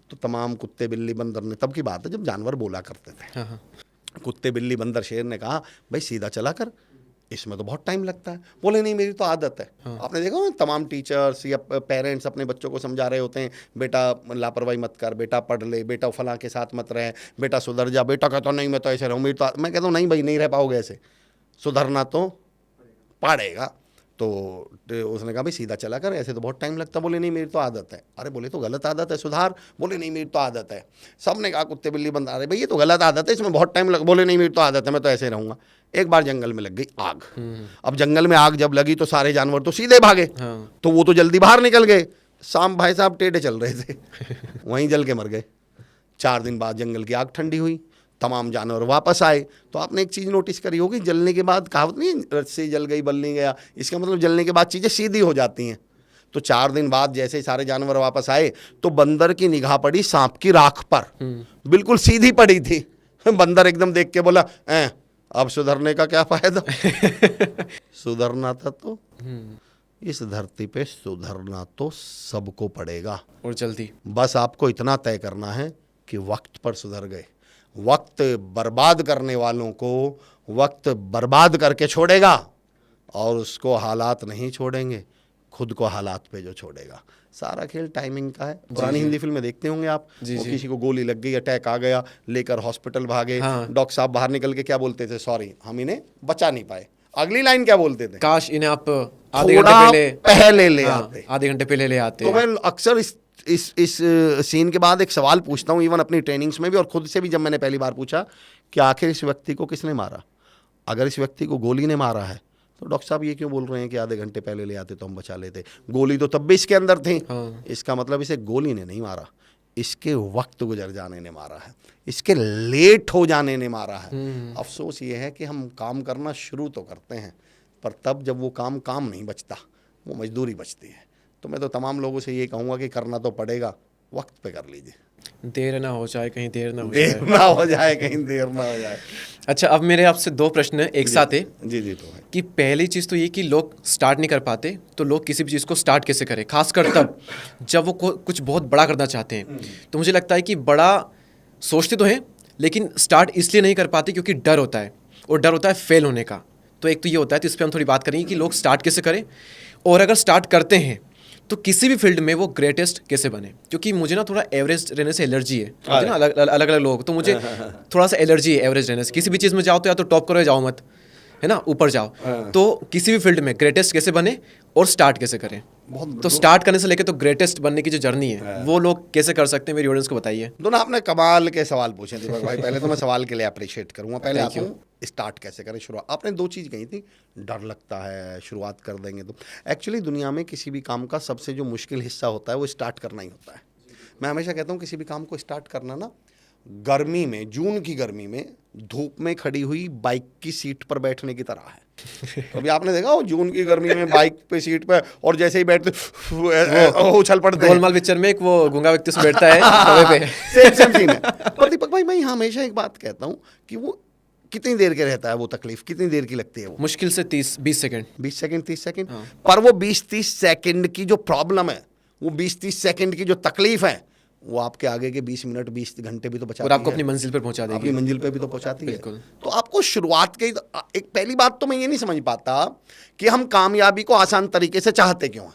S1: तो तमाम कुत्ते बिल्ली बंदर ने, तब की बात है जब जानवर बोला करते थे, कुत्ते बिल्ली बंदर शेर ने कहा भाई सीधा चला कर, इसमें तो बहुत टाइम लगता है। बोले नहीं मेरी तो आदत है। आपने देखा ना तमाम टीचर्स या पेरेंट्स अपने बच्चों को समझा रहे होते हैं, बेटा लापरवाही मत कर, बेटा पढ़ ले, बेटा फलां के साथ मत रहे, बेटा सुधर जा। बेटा कहता नहीं मैं तो ऐसे रहूँ, मैं कहता हूँ नहीं भाई, नहीं रह पाओगे ऐसे, सुधरना तो पड़ेगा। तो उसने कहा भाई सीधा चला कर, ऐसे तो बहुत टाइम लगता। बोले नहीं मेरी तो आदत है। अरे बोले तो गलत आदत है, सुधार। बोले नहीं मेरी तो आदत है। सबने कहा कुत्ते बिल्ली बंद, अरे भाई ये तो गलत आदत है, इसमें बहुत टाइम लग। बोले नहीं मेरी तो आदत है, मैं तो ऐसे रहूँगा। एक बार जंगल में लग गई आग। अब जंगल में आग जब लगी तो सारे जानवर तो सीधे भागे, तो वो तो जल्दी बाहर निकल गए। शाम भाई साहब टेढ़े चल रहे थे, वहीं जल के मर गए। 4 दिन बाद जंगल की आग ठंडी हुई, तमाम जानवर वापस आए। तो आपने एक चीज़ नोटिस करी होगी, जलने के बाद, कहावत नहीं रस्सी जल गई बल नहीं गया, इसका मतलब जलने के बाद चीज़ें सीधी हो जाती हैं। तो 4 दिन बाद जैसे ही सारे जानवर वापस आए तो बंदर की निगाह पड़ी सांप की राख पर, बिल्कुल सीधी पड़ी थी। बंदर एकदम देख के बोला अब सुधरने का क्या फायदा। सुधरना था तो इस धरती पे सुधरना तो सबको पड़ेगा,
S2: और जल्दी।
S1: बस आपको इतना तय करना है कि वक्त पर सुधर गए। वक्त बर्बाद करने वालों को वक्त बर्बाद करके छोड़ेगा, और उसको हालात नहीं छोड़ेंगे, खुद को हालात पे जो छोड़ेगा। सारा खेल टाइमिंग का है। पुरानी हिंदी फिल्में देखते होंगे आप, किसी को गोली लग गई, अटैक आ गया, लेकर हॉस्पिटल भागे, डॉक्टर साहब बाहर निकल के क्या बोलते थे, सॉरी हम इन्हें बचा नहीं पाए। अगली लाइन क्या बोलते थे,
S2: काश इन्हें आप आधे घंटे पहले
S1: ले आते,
S2: आधे घंटे पहले ले आते।
S1: तो मैं अक्सर इस सीन के बाद एक सवाल पूछता हूँ, इवन अपनी ट्रेनिंग्स में भी और खुद से भी, जब मैंने पहली बार पूछा कि आखिर इस व्यक्ति को किसने मारा। अगर इस व्यक्ति को गोली ने मारा है तो डॉक्टर साहब ये क्यों बोल रहे हैं कि आधे घंटे पहले ले आते तो हम बचा लेते, गोली तो तब भी इसके अंदर थी। इसका मतलब इसे गोली ने नहीं मारा, इसके वक्त गुजर जाने ने मारा है, इसके लेट हो जाने ने मारा है। अफसोस ये है कि हम काम करना शुरू तो करते हैं, पर तब जब वो काम नहीं बचता, वो मजदूरी बचती है। तो मैं तो तमाम लोगों से ये कहूँगा कि करना तो पड़ेगा, वक्त पे कर लीजिए,
S2: देर ना हो जाए कहीं देर ना हो
S1: देर
S2: जाए।
S1: ना हो जाए कहीं देर ना हो जाए।
S2: अच्छा, अब मेरे आपसे 2 प्रश्न एक साथ है
S1: जी जी, तो है
S2: कि पहली चीज़ तो ये कि लोग स्टार्ट नहीं कर पाते, तो लोग किसी भी चीज़ को स्टार्ट कैसे करें, खासकर तब जब वो कुछ बहुत बड़ा करना चाहते हैं। तो मुझे लगता है कि बड़ा सोचते तो हैं, लेकिन स्टार्ट इसलिए नहीं कर पाते क्योंकि डर होता है, और डर होता है फेल होने का। तो एक तो ये होता है, तो इस पर हम थोड़ी बात करेंगे कि लोग स्टार्ट कैसे करें, और अगर स्टार्ट करते हैं तो किसी भी फील्ड में वो ग्रेटेस्ट कैसे बने। क्योंकि मुझे ना थोड़ा एवरेज रहने से एलर्जी है, मुझे ना अलग अलग लोग, तो मुझे थोड़ा सा एलर्जी है एवरेज रहने से। किसी भी चीज़ में जाओ तो या तो टॉप करो या जाओ मत, है ना, ऊपर जाओ। तो किसी भी फील्ड में ग्रेटेस्ट कैसे बने और स्टार्ट कैसे करें। तो स्टार्ट करने से लेकर तो ग्रेटेस्ट बनने की जो जर्नी है वो लोग कैसे कर सकते हैं, मेरी ऑडियंस को बताइए।
S1: दोनों आपने कमाल के सवाल पूछे दीपक भाई। पहले तो मैं सवाल के लिए अप्रिशिएट करूंगा। पहले आप स्टार्ट कैसे करें, शुरुआत। आपने 2 चीज़ कही थी, डर लगता है शुरुआत कर देंगे तो। एक्चुअली दुनिया में किसी भी काम का सबसे जो मुश्किल हिस्सा होता है वो स्टार्ट करना ही होता है। मैं हमेशा कहता हूँ किसी भी काम को स्टार्ट करना ना, गर्मी में, जून की गर्मी में धूप में खड़ी हुई बाइक की सीट पर बैठने की तरह है। अभी आपने देखा हो जून की गर्मी में बाइक पे सीट पे, और जैसे ही बैठते उछल पड़ते हैं।
S2: गोलमाल पिक्चर में एक वो गूंगा व्यक्ति से बैठता है हवा पे।
S1: सेम सीन है। पर दीपक भाई, मैं हमेशा एक बात कहता हूँ कि वो कितनी देर के रहता है, वो तकलीफ कितनी देर की लगती है। वो
S2: मुश्किल से 20 सेकंड,
S1: 20 सेकंड 30 सेकंड। पर वो 20-30 सेकंड की जो प्रॉब्लम है, वो 20-30 सेकंड की जो तकलीफ है, वो आपके आगे के 20 मिनट 20 घंटे भी तो बचाती है,
S2: और आपको अपनी मंजिल पर पहुंचा देगी।
S1: अपनी मंजिल पे भी तो पहुंचाती है।
S2: बिल्कुल।
S1: तो आपको शुरुआत के एक पहली बात तो मैं ये नहीं समझ पाता कि हम कामयाबी को आसान तरीके से चाहते क्यों हैं।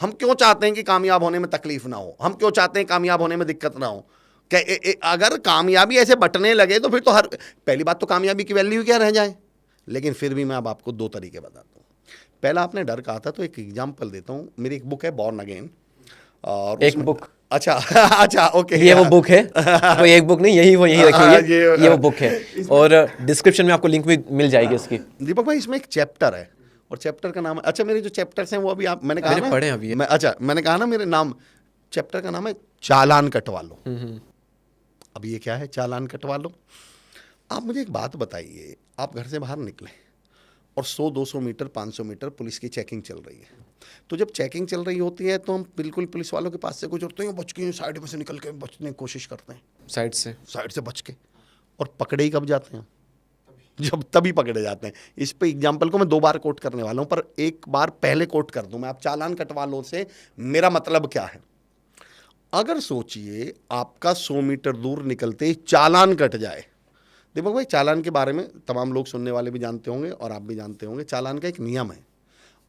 S1: हम क्यों चाहते हैं कि कामयाब होने में तकलीफ ना हो, हम क्यों चाहते हैं कामयाब होने में दिक्कत ना हो। क्या अगर कामयाबी ऐसे बटने लगे तो फिर तो पहली बात तो कामयाबी की वैल्यू क्या रह जाए। लेकिन फिर भी मैं अब आपको 2 तरीके बताता हूँ। पहला, आपने डर कहा था तो एक एग्जाम्पल देता हूँ। मेरी एक बुक है बॉर्न अगेन, और
S2: एक बुक,
S1: अच्छा अच्छा ओके,
S2: ये वो बुक है, कोई एक बुक नहीं, यही रखी हुई है, ये वो बुक है, और डिस्क्रिप्शन में आपको लिंक भी मिल जाएगी इसकी।
S1: दीपक भाई, इसमें एक चैप्टर है और चैप्टर का नाम है, अच्छा मेरे जो चैप्टर्स हैं वो अभी आप मैंने कहा ना
S2: पढ़े अभी,
S1: मैंने कहा ना मेरे नाम, चैप्टर का नाम है चालान कटवा लो। अब ये क्या है चालान कटवा लो। आप मुझे एक बात बताइए, आप घर से बाहर निकले और 100-200 मीटर 500 मीटर पुलिस की चेकिंग चल रही है। तो जब चेकिंग चल रही होती है तो हम बिल्कुल पुलिस वालों के पास से गुजरते हैं, बच के साइड में से निकल के बचने की कोशिश करते हैं, साइड से बच के, और पकड़े ही कब जाते हैं, जब तभी पकड़े जाते हैं। इस पे एग्जाम्पल को मैं 2 बार कोट करने वाला हूँ, पर एक बार पहले कोट कर दूं मैं। आप चालान कटवा लो से मेरा मतलब क्या है। अगर सोचिए आपका 100 मीटर दूर निकलते ही चालान कट जाए। दीपक भाई, चालान के बारे में तमाम लोग सुनने वाले भी जानते होंगे और आप भी जानते होंगे, चालान का एक नियम है।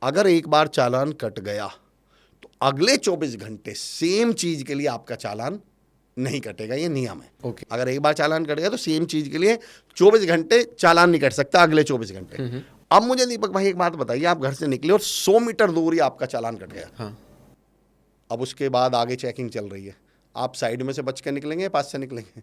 S1: अगर एक बार चालान कट गया तो अगले 24 घंटे सेम चीज के लिए आपका चालान नहीं कटेगा, ये नियम है। अगर एक बार चालान कट गया तो सेम चीज के लिए 24 घंटे चालान नहीं कट सकता, अगले 24 घंटे। अब मुझे दीपक भाई एक बात बताइए, आप घर से निकले और 100 मीटर दूर ही आपका चालान कट गया। अब उसके बाद आगे चेकिंग चल रही है, आप साइड में से बच के निकलेंगे या पास से निकलेंगे?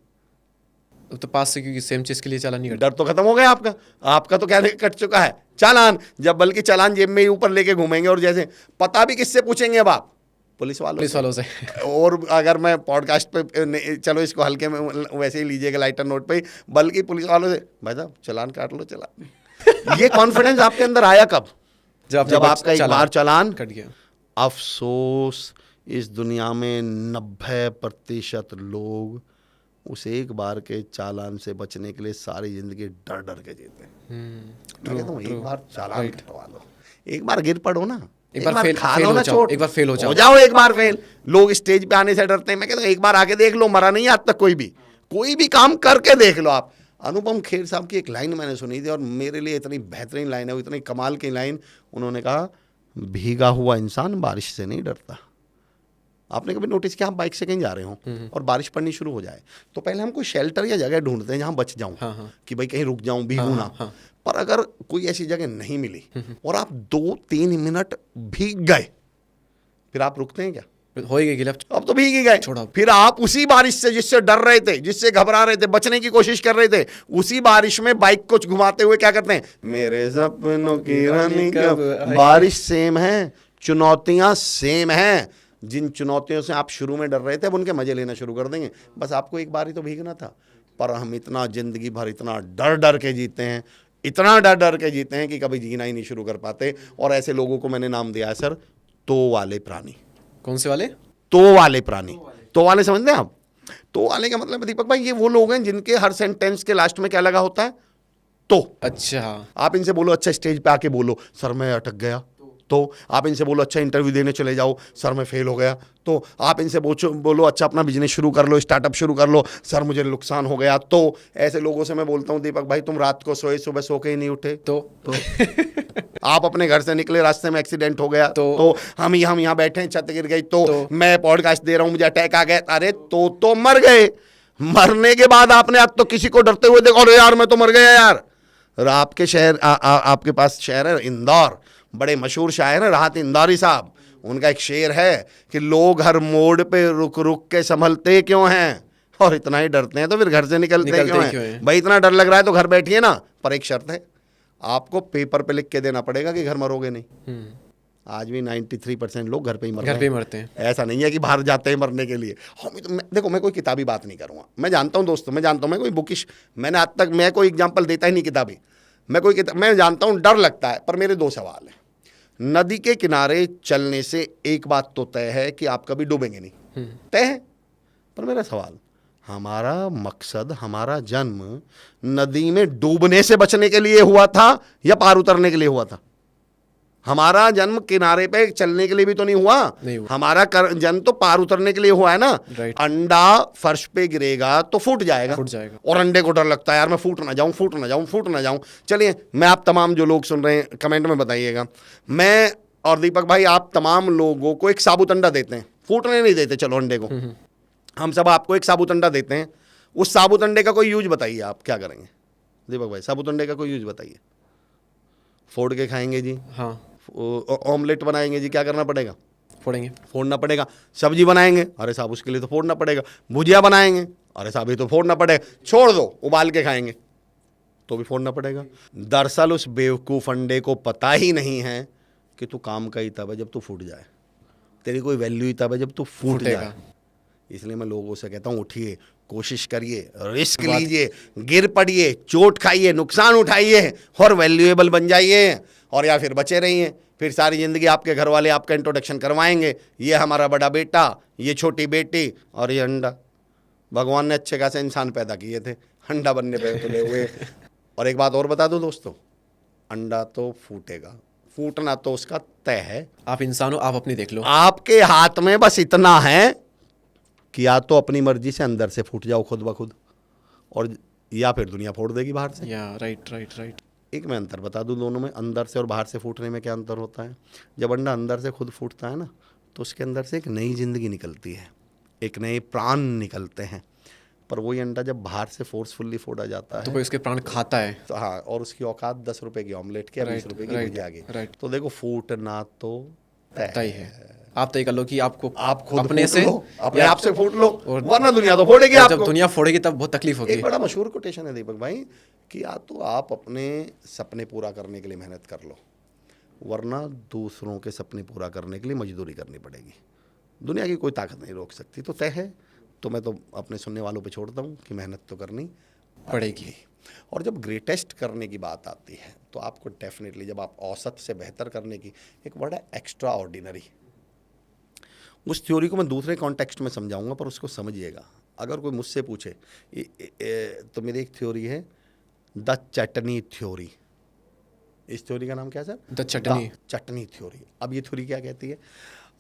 S2: तो पास से, क्योंकि सेम चीज के लिए चालान नहीं कटा।
S1: डर तो खत्म हो गया आपका तो क्या कट चुका है चालान। जब बल्कि चालान जेब में ही ऊपर लेके घूमेंगे, और जैसे पता भी किससे पूछेंगे अब आप, पुलिस वालों से। और अगर मैं पॉडकास्ट पे, चलो इसको हल्के में वैसे ही लीजिएगा लाइटर नोट पे, बल्कि पुलिस वालों से, भाई साहब चालान काट लो चालान। ये कॉन्फिडेंस आपके अंदर आया कब? जब आपका एक बार चालान
S2: कट गया।
S1: अफसोस, इस दुनिया में 90% लोग उस एक बार के चालान से बचने के लिए सारी जिंदगी डर डर के जीते हैं। एक बार चालान कटवा लो, एक बार गिर पड़ो ना, एक बार फेल हो जाओ, एक बार फेल हो जाओ, एक बार फेल। लोग स्टेज पे आने से डरते हैं, मैं कहता हूँ एक बार आके देख लो, मरा नहीं आज तक कोई भी काम करके देख लो आप। अनुपम खेर साहब की एक लाइन मैंने सुनी थी और मेरे लिए इतनी बेहतरीन लाइन है, वो इतनी कमाल की लाइन। उन्होंने कहा, भीगा हुआ इंसान बारिश से नहीं डरता। आपने कभी नोटिस किया, आप बाइक से कहीं जा रहे हो और बारिश पड़नी शुरू हो जाए तो पहले हम कोई शेल्टर या जगह ढूंढते हैं जहां बच जाऊं, कि भाई कहीं रुक जाऊं, भीगू ना। पर अगर कोई ऐसी जगह नहीं मिली और आप 2-3 मिनट भीग गए, फिर आप रुकते हैं क्या?
S2: हो ही गई गिला।
S1: अब तो भीग ही गए।
S2: छोड़ो।
S1: फिर आप उसी बारिश से जिससे डर रहे थे, जिससे घबरा रहे थे, बचने की कोशिश कर रहे थे, उसी बारिश में बाइक को घुमाते हुए क्या करते हैं, मेरे सपनों की रानी कब। बारिश सेम है, चुनौतियां सेम हैं। जिन चुनौतियों से आप शुरू में डर रहे थे अब उनके मजे लेना शुरू कर देंगे। बस आपको एक बार ही तो भीगना था। पर हम इतना जिंदगी भर इतना डर डर के जीते हैं, इतना डर डर के जीते हैं कि कभी जीना ही नहीं शुरू कर पाते। और ऐसे लोगों को मैंने नाम दिया है सर, तो वाले प्राणी।
S2: कौन से वाले?
S1: तो वाले प्राणी। तो वाले समझते हैं आप? तो वाले का मतलब दीपक भाई, ये वो लोग हैं जिनके हर सेंटेंस के लास्ट में क्या लगा होता है, तो।
S2: अच्छा।
S1: आप इनसे बोलो अच्छा स्टेज पे आके बोलो, सर मैं अटक गया। तो आप इनसे बोलो अच्छा इंटरव्यू देने चले जाओ, सर मैं फेल हो गया। तो आप इनसे बोलो अच्छा अपना बिजनेस शुरू कर लो, स्टार्टअप शुरू कर लो, सर मुझे नुकसान हो गया। तो ऐसे लोगों से मैं बोलता हूँ दीपक भाई, तुम रात को सोए, सुबह सो के ही नहीं उठे।
S2: तो
S1: आप अपने घर से निकले, रास्ते में एक्सीडेंट हो गया। तो हम यहाँ बैठे हैं, छत गिर गई। तो मैं पॉडकास्ट दे रहा हूँ, मुझे अटैक आ गया। अरे तो मर गए। मरने के बाद आपने आज तो किसी को डरते हुए देखो, अरे यार मैं तो मर गया यार। आपके शहर आपके पास शहर है इंदौर, बड़े मशहूर शायर हैं राहत इंदौरी साहब। उनका एक शेर है कि लोग हर मोड़ पे रुक रुक के संभलते क्यों हैं, और इतना ही डरते हैं तो फिर घर से निकलते क्यों हैं। भाई इतना डर लग रहा है तो घर बैठिए ना, पर एक शर्त है, आपको पेपर पे लिख के देना पड़ेगा कि घर मरोगे नहीं। आज भी 93% लोग घर पे ही मरते हैं। ऐसा नहीं है कि बाहर जाते हैं मरने के लिए। देखो मैं कोई किताबी बात नहीं करूँगा, मैं जानता हूँ दोस्तों, मैं जानता हूँ मैं कोई बुकिश, मैंने आज तक मैं कोई एग्जाम्पल देता ही नहीं किताबी। मैं जानता हूँ डर लगता है। पर मेरे दो सवाल हैं। नदी के किनारे चलने से एक बात तो तय है कि आप कभी डूबेंगे नहीं, तय है। पर मेरा सवाल, हमारा मकसद, हमारा जन्म नदी में डूबने से बचने के लिए हुआ था या पार उतरने के लिए हुआ था? हमारा जन्म किनारे पे चलने के लिए भी तो नहीं हुआ। हमारा जन्म तो पार उतरने के लिए हुआ है ना। अंडा फर्श पे गिरेगा तो फूट जाएगा। और अंडे को डर लगता है यार मैं फूट ना जाऊं। चलिए मैं आप तमाम जो लोग सुन रहे हैं कमेंट में बताइएगा, मैं और दीपक भाई आप तमाम लोगों को एक साबुत अंडा देते हैं, फूटने नहीं देते, चलो अंडे को हम सब आपको एक साबुत अंडा देते हैं। उस साबुत अंडे का कोई यूज बताइए, आप क्या करेंगे दीपक भाई? साबुत अंडे का कोई यूज बताइए। फोड़ के खाएंगे जी, हाँ। ऑमलेट बनाएंगे जी, क्या करना पड़ेगा? फोड़ना पड़ेगा। सब्जी बनाएंगे, अरे साहब उसके लिए तो फोड़ना पड़ेगा। भुजिया बनाएंगे, अरे साहब ये तो फोड़ना पड़ेगा। छोड़ दो, उबाल के खाएंगे तो भी फोड़ना पड़ेगा। दरअसल उस बेवकूफ़ अंडे को पता ही नहीं है कि तू काम का ही तब है जब तू फूट जाए, तेरी कोई वैल्यू ही तब है जब तू फूट जाए। इसलिए मैं लोगों से कहता हूँ उठिए, कोशिश करिए, रिस्क लीजिए, गिर पड़िए, चोट खाइए, नुकसान उठाइए और वैल्यूएबल बन जाइए। और या फिर बचे रहिए, फिर सारी ज़िंदगी आपके घर वाले आपका इंट्रोडक्शन करवाएंगे, ये हमारा बड़ा बेटा, ये छोटी बेटी और ये अंडा। भगवान ने अच्छे खासे इंसान पैदा किए थे, अंडा बनने पे तुले हुए। और एक बात और बता दो दोस्तों, अंडा तो फूटेगा, फूटना तो उसका तय है।
S2: आप इंसान हो, आप अपनी देख लो।
S1: आपके हाथ में बस इतना है कि या तो अपनी मर्जी से अंदर से फूट जाओ खुद ब खुद, और या फिर दुनिया फोड़ देगी बाहर से। राइट। एक मैं अंतर बता दूं दोनों में, अंदर से और बाहर से फूटने में क्या अंतर होता है। जब अंडा अंदर से खुद फूटता है ना, तो उसके अंदर से एक नई जिंदगी निकलती है, एक नए प्राण निकलते हैं। पर वही अंडा जब बाहर से फोर्सफुल्ली फोड़ा जाता है
S2: तो कोई उसके प्राण खाता है
S1: तो हाँ, और उसकी औकात 10 रुपए की ऑमलेट के 20 रुपए की भुजिया की। तो देखो फूटना तो तय है।
S2: आप तय कर लो कि आप
S1: खुद
S2: अपने से
S1: अपने आप से फूट लो, वरना दुनिया तो फोड़ेगी आपको।
S2: जब दुनिया फोड़ेगी तब बहुत तकलीफ होगी।
S1: एक बड़ा मशहूर कोटेशन है दीपक भाई कि या तो आप अपने सपने पूरा करने के लिए मेहनत कर लो, वरना दूसरों के सपने पूरा करने के लिए मजदूरी करनी पड़ेगी। दुनिया की कोई ताकत नहीं रोक सकती। तो तय है, तो मैं तो अपने सुनने वालों पे छोड़ता हूँ कि मेहनत तो करनी पड़ेगी। और जब ग्रेटेस्ट करने की बात आती है तो आपको डेफिनेटली, जब आप औसत से बेहतर करने की, एक वर्ड है एक्स्ट्रा ऑर्डिनरी। उस थ्योरी को मैं दूसरे कॉन्टेक्स्ट में समझाऊंगा, पर उसको समझिएगा। अगर कोई मुझसे पूछे तो मेरी एक थ्योरी है द चटनी थ्योरी। इस थ्योरी का नाम क्या है सर? The chutney theory. अब ये थ्योरी क्या कहती है?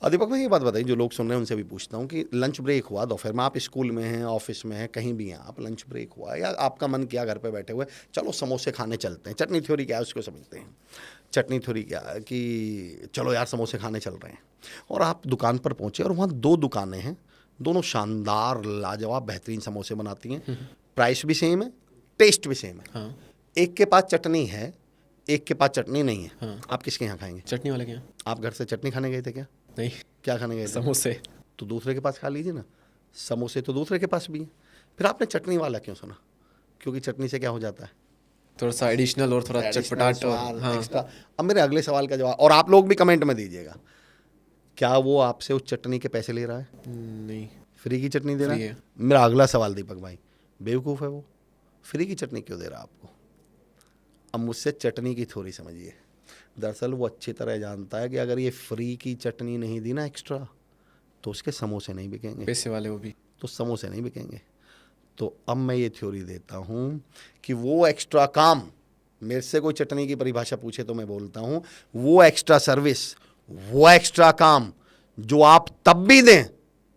S1: दीपक भाई ये बात बताइए, जो लोग सुन रहे हैं उनसे भी पूछता हूँ कि लंच ब्रेक हुआ दोपहर में, आप स्कूल में हैं, ऑफिस में हैं, कहीं भी हैं, आप लंच ब्रेक हुआ या आपका मन किया घर पे बैठे हुए चलो समोसे खाने चलते हैं। चटनी थ्योरी क्या है उसको समझते हैं। चटनी थ्योरी क्या है कि चलो यार समोसे खाने चल रहे हैं, और आप दुकान पर पहुँचे और वहाँ 2 दुकानें हैं, दोनों शानदार लाजवाब बेहतरीन समोसे बनाती हैं, प्राइस भी सेम है, टेस्ट भी सेम है। हाँ। एक के पास चटनी है, एक के पास चटनी नहीं है। हाँ। आप किसके यहाँ खाएंगे?
S2: चटनी वाले के यहाँ।
S1: आप घर से चटनी खाने गए थे क्या?
S2: नहीं।
S1: क्या खाने गए थे?
S2: समोसे।
S1: तो दूसरे के पास खा लीजिए ना। समोसे तो दूसरे के पास भी हैं। फिर आपने चटनी वाला क्यों सुना? क्योंकि चटनी से क्या हो जाता है,
S2: थोड़ा सा एडिशनल और थोड़ा चटपटाट और हाँ
S1: एक्स्ट्रा। अब मेरे अगले सवाल का जवाब, और आप लोग भी कमेंट में दीजिएगा, क्या वो आपसे उस चटनी के पैसे ले रहा है?
S2: नहीं,
S1: फ्री की चटनी दे रहा
S2: फ्री
S1: है?
S2: है।
S1: मेरा अगला सवाल दीपक भाई, बेवकूफ़ है वो, फ्री की चटनी क्यों दे रहा है आपको? अब मुझसे चटनी की थोड़ी समझिए। दरअसल वो अच्छी तरह जानता है कि अगर ये फ्री की चटनी नहीं दी ना एक्स्ट्रा, तो उसके समोसे नहीं बिकेंगे,
S2: पैसे वाले वो भी।
S1: तो समोसे नहीं बिकेंगे। तो अब मैं ये थ्योरी देता हूँ कि वो एक्स्ट्रा काम, मेरे से कोई चटनी की परिभाषा पूछे तो मैं बोलता हूँ वो एक्स्ट्रा सर्विस, वो एक्स्ट्रा काम जो आप तब भी दें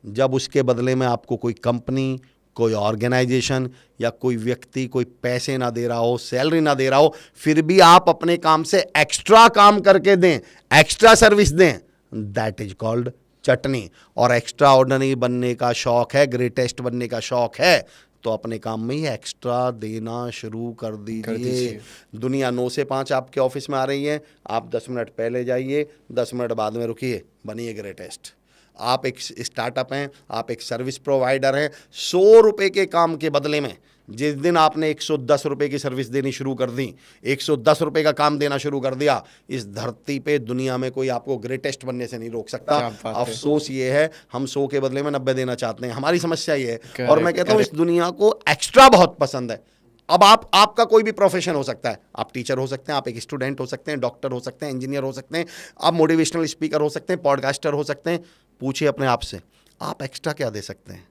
S1: जब उसके बदले में आपको कोई कंपनी, कोई ऑर्गेनाइजेशन या कोई व्यक्ति कोई पैसे ना दे रहा हो, सैलरी ना दे रहा हो, फिर भी आप अपने काम से एक्स्ट्रा काम करके दें, एक्स्ट्रा सर्विस दें, दैट इज कॉल्ड चटनी। और एक्स्ट्रा ऑर्डिनरी बनने का शौक है, ग्रेटेस्ट बनने का शौक है, तो अपने काम में ही एक्स्ट्रा देना शुरू कर दीजिए। दुनिया 9 से 5 आपके ऑफिस में आ रही है, आप 10 मिनट पहले जाइए, 10 मिनट बाद में रुकिए, बनिए ग्रेटेस्ट। आप एक स्टार्टअप हैं, आप एक सर्विस प्रोवाइडर हैं, 100 रुपये के काम के बदले में जिस दिन आपने 110 रुपये की सर्विस देनी शुरू कर दी, 110 रुपये का काम देना शुरू कर दिया, इस धरती पे दुनिया में कोई आपको ग्रेटेस्ट बनने से नहीं रोक सकता। अफसोस ये है हम 100 के बदले में 90 देना चाहते हैं, हमारी समस्या ये है। और मैं कहता हूँ इस दुनिया को एक्स्ट्रा बहुत पसंद है। अब आपका कोई भी प्रोफेशन हो सकता है, आप टीचर हो सकते हैं, आप एक स्टूडेंट हो सकते हैं, डॉक्टर हो सकते हैं, इंजीनियर हो सकते हैं, आप मोटिवेशनल स्पीकर हो सकते हैं, पॉडकास्टर हो सकते हैं। पूछिए अपने आप से, आप एक्स्ट्रा क्या दे सकते हैं?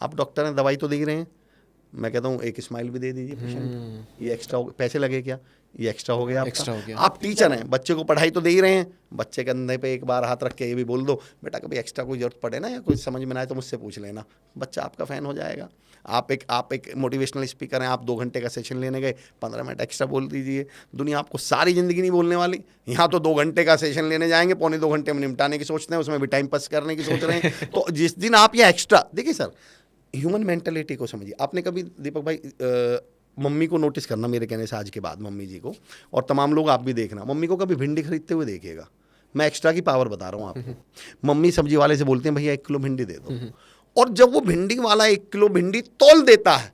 S1: आप डॉक्टर हैं, दवाई तो दे ही रहे हैं, मैं कहता हूँ एक स्माइल भी दे दीजिए पेशेंट, ये एक्स्ट्रा पैसे लगे क्या? ये एक्स्ट्रा हो गया,
S2: एक्स्ट्रा हो गया।
S1: आप टीचर हैं, बच्चे को पढ़ाई तो दे ही रहे हैं, बच्चे कंधे पे एक बार हाथ रख के ये भी बोल दो, बेटा कभी एक्स्ट्रा कोई जरूरत पड़े ना या कुछ समझ में ना आए तो मुझसे पूछ लेना, बच्चा आपका फ़ैन हो जाएगा। आप एक मोटिवेशनल स्पीकर हैं, आप 2 घंटे का सेशन लेने गए, 15 मिनट एक्स्ट्रा बोल दीजिए। दुनिया आपको सारी ज़िंदगी नहीं बोलने वाली। यहाँ तो 2 घंटे का सेशन लेने जाएंगे, पौने 2 घंटे में निपटाने की सोचते हैं, उसमें भी टाइम पास करने की सोच रहे हैं। तो जिस दिन आप ये एक्स्ट्रा देखिए सर, ह्यूमन मेंटालिटी को समझिए। आपने कभी दीपक भाई मम्मी को नोटिस करना, मेरे कहने से आज के बाद मम्मी जी को, और तमाम लोग आप भी देखना, मम्मी को कभी भिंडी खरीदते हुए देखिएगा। मैं एक्स्ट्रा की पावर बता रहा हूँ आपको। मम्मी सब्जी वाले से बोलते हैं भैया 1 किलो भिंडी दे दो, और जब वो भिंडी वाला 1 किलो भिंडी तोल देता है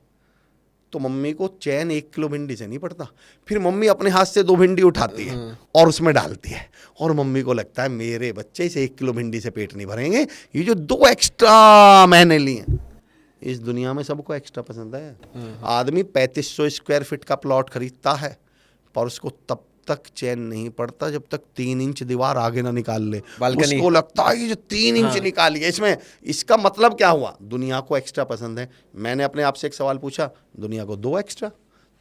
S1: तो मम्मी को चैन 1 किलो भिंडी से नहीं पड़ता। फिर मम्मी अपने हाथ से 2 भिंडी उठाती है और उसमें डालती है, और मम्मी को लगता है मेरे बच्चे से 1 किलो भिंडी से पेट नहीं भरेंगे, ये जो 2 एक्स्ट्रा मैंने लिए। इस दुनिया में सबको एक्स्ट्रा पसंद है। आदमी 3500 स्क्वायर फीट का प्लॉट खरीदता है, पर उसको तब तक चैन नहीं पड़ता जब तक 3 इंच दीवार आगे ना निकाल ले। उसको लगता है ये जो 3 इंच निकाली है इसमें, इसका मतलब क्या हुआ? दुनिया को एक्स्ट्रा पसंद है। मैंने अपने आप से एक सवाल पूछा, दुनिया को 2 एक्स्ट्रा।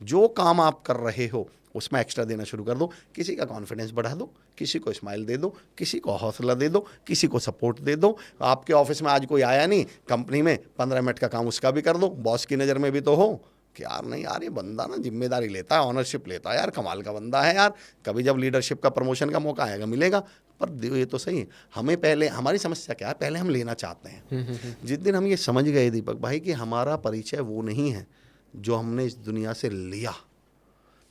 S1: जो काम आप कर रहे हो उसमें एक्स्ट्रा देना शुरू कर दो। किसी का कॉन्फिडेंस बढ़ा दो, किसी को स्माइल दे दो, किसी को हौसला दे दो, किसी को सपोर्ट दे दो। आपके ऑफिस में आज कोई आया नहीं, कंपनी में 15 मिनट का काम उसका भी कर दो, बॉस की नज़र में भी तो हो कि यार नहीं यार ये बंदा ना जिम्मेदारी लेता है, ऑनरशिप लेता है यार, कमाल का बंदा है यार। कभी जब लीडरशिप का प्रमोशन का मौका आएगा मिलेगा। पर ये तो सही है, हमें पहले, हमारी समस्या क्या है, पहले हम लेना चाहते हैं। जिस दिन हम ये समझ गए दीपक भाई कि हमारा परिचय वो नहीं है जो हमने इस दुनिया से लिया,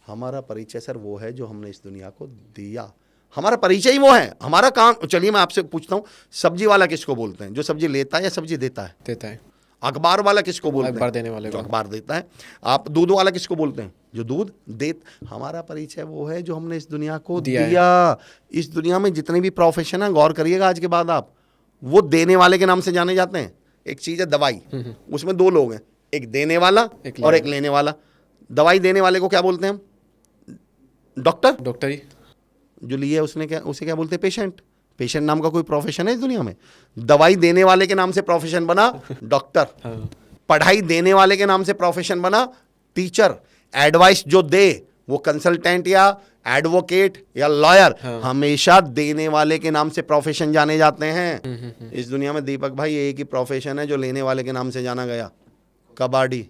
S1: हमारा परिचय सर वो है जो हमने इस दुनिया को दिया। हमारा परिचय ही वो है, हमारा काम। चलिए मैं आपसे पूछता हूँ, सब्जी वाला किसको बोलते हैं? जो सब्जी लेता है या सब्जी देता है?
S2: देता है।
S1: अखबार वाला किसको बोलते हैं?
S2: अखबार देने वाले को।
S1: अखबार देता है। आप दूध वाला किसको बोलते हैं? जो दूध हमारा परिचय वो है जो हमने इस दुनिया को दिया। इस दुनिया में जितने भी प्रोफेशन है, गौर करिएगा आज के बाद आप, वो देने वाले के नाम से जाने जाते हैं। एक चीज है दवाई, उसमें 2 लोग हैं, एक देने वाला और एक लेने वाला। दवाई देने वाले को क्या बोलते हैं हम? डॉक्टर ही। जो लिए उसे क्या बोलते हैं? पेशेंट। पेशेंट नाम का कोई प्रोफेशन है इस दुनिया में? दवाई देने वाले के नाम से प्रोफेशन बना डॉक्टर। पढ़ाई देने वाले के नाम से प्रोफेशन बना टीचर। एडवाइस जो दे वो कंसल्टेंट या एडवोकेट या लॉयर। हमेशा देने वाले के नाम से प्रोफेशन जाने जाते हैं। इस दुनिया में दीपक भाई एक ही प्रोफेशन है जो लेने वाले के नाम से जाना गया, कबाड़ी।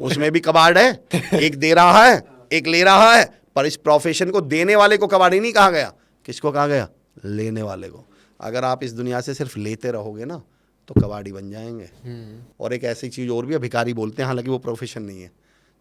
S1: उसमें भी कबाड़ है, एक दे रहा है एक ले रहा है, पर इस प्रोफेशन को देने वाले को कबाड़ी नहीं कहा गया। किसको कहा गया? लेने वाले को। अगर आप इस दुनिया से सिर्फ लेते रहोगे ना तो कबाड़ी बन जाएंगे। और एक ऐसी चीज और भी है, भिखारी बोलते हैं, हालांकि वो प्रोफेशन नहीं है।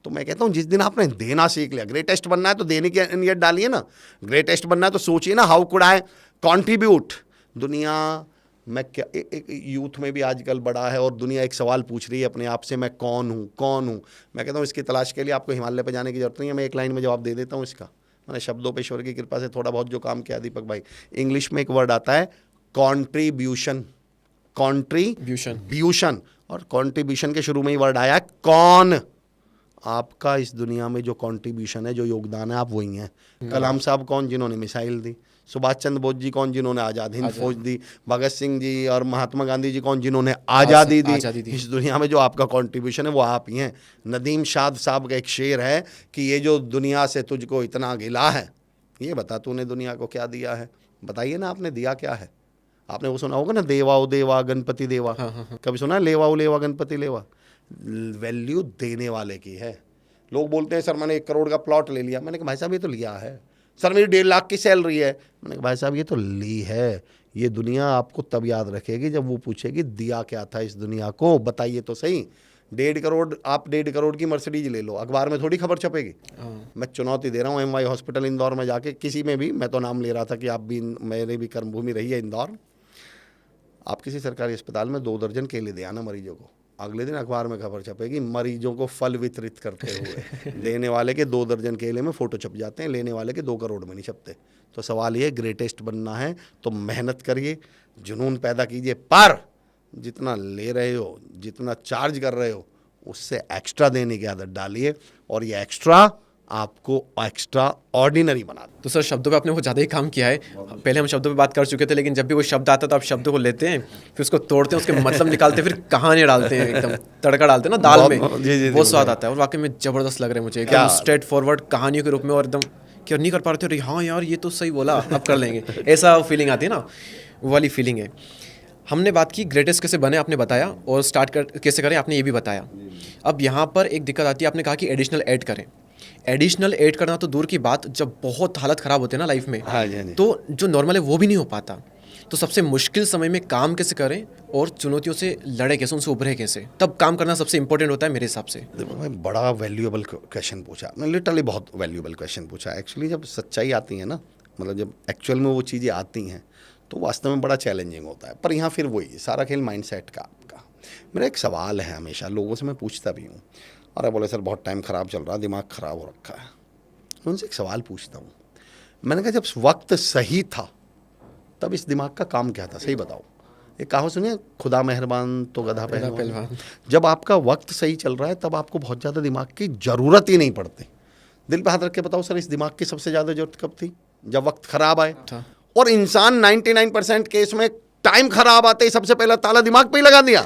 S1: तो मैं कहता हूँ जिस दिन आपने देना सीख लिया, ग्रेटेस्ट बनना है तो देने की नियत डालिए ना। ग्रेटेस्ट बनना है तो सोचिए ना, हाउ कुड आई कंट्रीब्यूट। दुनिया मैं क्या एक यूथ में भी आजकल बड़ा है और दुनिया एक सवाल पूछ रही है अपने आप से, मैं कौन हूँ, कौन हूँ। मैं कहता हूँ इसकी तलाश के लिए आपको हिमालय पे जाने की जरूरत नहीं है, मैं एक लाइन में जवाब दे देता हूँ इसका। मैंने शब्दों पे ईश्वर की कृपा से थोड़ा बहुत जो काम किया दीपक भाई, इंग्लिश में एक वर्ड आता है कॉन्ट्रीब्यूशन, कॉन्ट्रीब्यूशन, और कॉन्ट्रीब्यूशन के शुरू में ही वर्ड आया कौन। आपका इस दुनिया में जो कंट्रीब्यूशन है, जो योगदान है, आप वही हैं। कलाम साहब कौन, जिन्होंने मिसाइल दी। सुभाष चंद्र बोस जी कौन, जिन्होंने आज़ाद हिंद फौज दी। भगत सिंह जी और महात्मा गांधी जी कौन, जिन्होंने आज़ादी दी। इस दुनिया में जो आपका कंट्रीब्यूशन है वो आप ही हैं। नदीम शाद साहब का एक शेर है कि ये जो दुनिया से तुझको इतना गिला है, ये बता तूने दुनिया को क्या दिया है। बताइए ना, आपने दिया क्या है। आपने वो सुना होगा ना, देवा ओ देवा गणपति देवा। कभी सुना है लेवा ओ लेवा गणपति लेवा। वैल्यू देने वाले की है। लोग बोलते हैं सर मैंने 1 करोड़ का प्लॉट ले लिया। मैंने कहा भाई साहब ये तो लिया है। सर मेरी 1.5 लाख की सैलरी है। मैंने कहा भाई साहब ये तो ली है। ये दुनिया आपको तब याद रखेगी जब वो पूछेगी दिया क्या था इस दुनिया को, बताइए तो सही। 1.5 करोड़, आप 1.5 करोड़ की मर्सिडीज ले लो, अखबार में थोड़ी खबर छपेगी। मैं चुनौती दे रहा हूँ MY हॉस्पिटल इंदौर में जाके, किसी में भी, मैं तो नाम ले रहा था कि आप भी, मेरे भी कर्मभूमि रही है इंदौर। आप किसी सरकारी अस्पताल में 2 दर्जन केले दे आना मरीजों को, अगले दिन अखबार में खबर छपेगी मरीजों को फल वितरित करते हुए। देने वाले के 2 दर्जन केले में फोटो छप जाते हैं, लेने वाले के 2 करोड़ में नहीं छपते। तो सवाल ये, ग्रेटेस्ट बनना है तो मेहनत करिए, जुनून पैदा कीजिए, पर जितना ले रहे हो, जितना चार्ज कर रहे हो, उससे एक्स्ट्रा देने की आदत डालिए, और ये एक्स्ट्रा आपको एक्स्ट्रा ऑर्डिनरी बना दे।
S2: तो सर शब्दों पे आपने वो ज़्यादा ही काम किया है। पहले हम शब्दों पे बात कर चुके थे, लेकिन जब भी कोई शब्द आता है तो आप शब्दों को लेते हैं, फिर उसको तोड़ते हैं, उसके मतलब निकालते हैं, फिर कहानी डालते हैं, एकदम तड़का डालते हैं ना दाल में, वो स्वाद आता है। और वाकई में ज़बरदस्त लग रहा है मुझे, एकदम स्ट्रेट फॉरवर्ड कहानियों के रूप में, और एकदम कि नहीं कर पा रहे थे, हाँ यार ये तो सही बोला, अब कर लेंगे, ऐसा फीलिंग आती है ना, वो वाली फीलिंग है। हमने बात की ग्रेटेस्ट कैसे बने, आपने बताया, और स्टार्ट कर कैसे करें आपने ये भी बताया। अब यहाँ पर एक दिक्कत आती है, आपने कहा कि एडिशनल ऐड करें। एडिशनल ऐड करना तो दूर की बात, जब बहुत हालत ख़राब होती है ना लाइफ में,
S1: हाँ जी,
S2: तो जो नॉर्मल है वो भी नहीं हो पाता। तो सबसे मुश्किल समय में काम कैसे करें और चुनौतियों से लड़े कैसे, उनसे उभरे कैसे, तब काम करना सबसे इंपॉर्टेंट होता है मेरे हिसाब से।
S1: देखो भाई, बड़ा वैल्यूएबल क्वेश्चन पूछा आपने, लिटरली बहुत वैल्यूएबल क्वेश्चन पूछा। एक्चुअली जब सच्चाई आती है ना, मतलब जब एक्चुअल में वो चीज़ें आती हैं तो वास्तव में बड़ा चैलेंजिंग होता है। पर यहाँ फिर वही सारा खेल माइंडसेट का आपका। मेरा एक सवाल है, हमेशा लोगों से मैं पूछता भी हूँ, अरे बोले सर बहुत टाइम ख़राब चल रहा, दिमाग ख़राब हो रखा है। मैं उनसे एक सवाल पूछता हूँ, मैंने कहा जब वक्त सही था तब इस दिमाग का काम क्या था, सही बताओ। एक कहावत सुनिए, खुदा मेहरबान तो गधा पहलवान। जब आपका वक्त सही चल रहा है तब आपको बहुत ज़्यादा दिमाग की ज़रूरत ही नहीं पड़ती। दिल पे हाथ रख के बताओ सर, इस दिमाग की सबसे ज़्यादा ज़रूरत कब थी? जब वक्त ख़राब आए। और इंसान 99% केस में टाइम खराब आते ही सबसे पहला ताला दिमाग पे ही लगा दिया।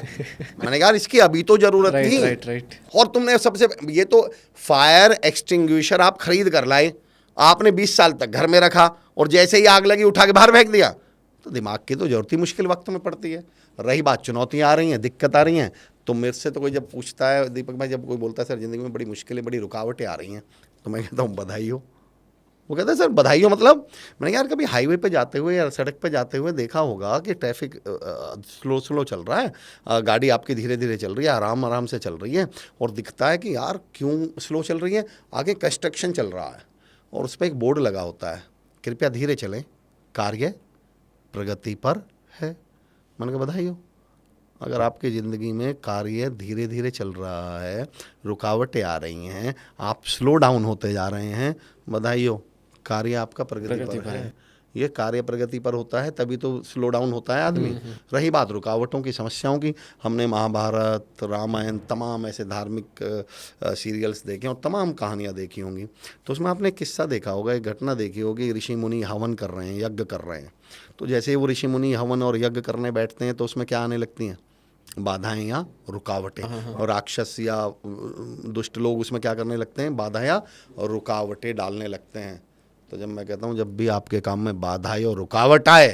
S1: मैंने कहा इसकी अभी तो जरूरत थी।
S2: राइट।
S1: और तुमने सबसे, ये तो फायर एक्सटिंग्विशर आप खरीद कर लाए, आपने 20 साल तक घर में रखा, और जैसे ही आग लगी उठा के बाहर फेंक दिया। तो दिमाग की तो जरूरत ही मुश्किल वक्त में पड़ती है। रही बात चुनौतियाँ आ रही हैं, दिक्कत आ रही हैं, तो मेरे से तो कोई जब पूछता है, दीपक भाई जब कोई बोलता है सर ज़िंदगी में बड़ी मुश्किलें, बड़ी रुकावटें आ रही हैं, तो मैं कहता हूँ बधाई हो। वो कहते हैं सर बधाई हो मतलब। मैंने कहा यार कभी हाईवे पे जाते हुए या सड़क पे जाते हुए देखा होगा कि ट्रैफिक स्लो चल रहा है, गाड़ी आपकी धीरे धीरे चल रही है, आराम से चल रही है, और दिखता है कि यार क्यों स्लो चल रही है, आगे कंस्ट्रक्शन चल रहा है और उस पर एक बोर्ड लगा होता है, कृपया धीरे चलें, कार्य प्रगति पर है। मैंने कहा बधाई हो। अगर आपकी ज़िंदगी में कार्य धीरे धीरे चल रहा है, रुकावटें आ रही हैं, आप स्लो डाउन होते जा रहे हैं, बधाई हो, कार्य आपका प्रगति पर है। ये कार्य प्रगति पर होता है तभी तो स्लो डाउन होता है आदमी। रही बात रुकावटों की, समस्याओं की, हमने महाभारत, रामायण, तमाम ऐसे धार्मिक सीरियल्स देखे और तमाम कहानियाँ देखी होंगी, तो उसमें आपने किस्सा देखा होगा, एक घटना देखी होगी, ऋषि मुनि हवन कर रहे हैं, यज्ञ कर रहे हैं। तो जैसे ही वो ऋषि मुनि हवन और यज्ञ करने बैठते हैं तो उसमें क्या आने लगती हैं, बाधाएं या रुकावटें। और राक्षस या दुष्ट लोग उसमें क्या करने लगते हैं, बाधा या रुकावटें डालने लगते हैं। तो जब मैं कहता हूँ जब भी आपके काम में बाधाएं और रुकावट आए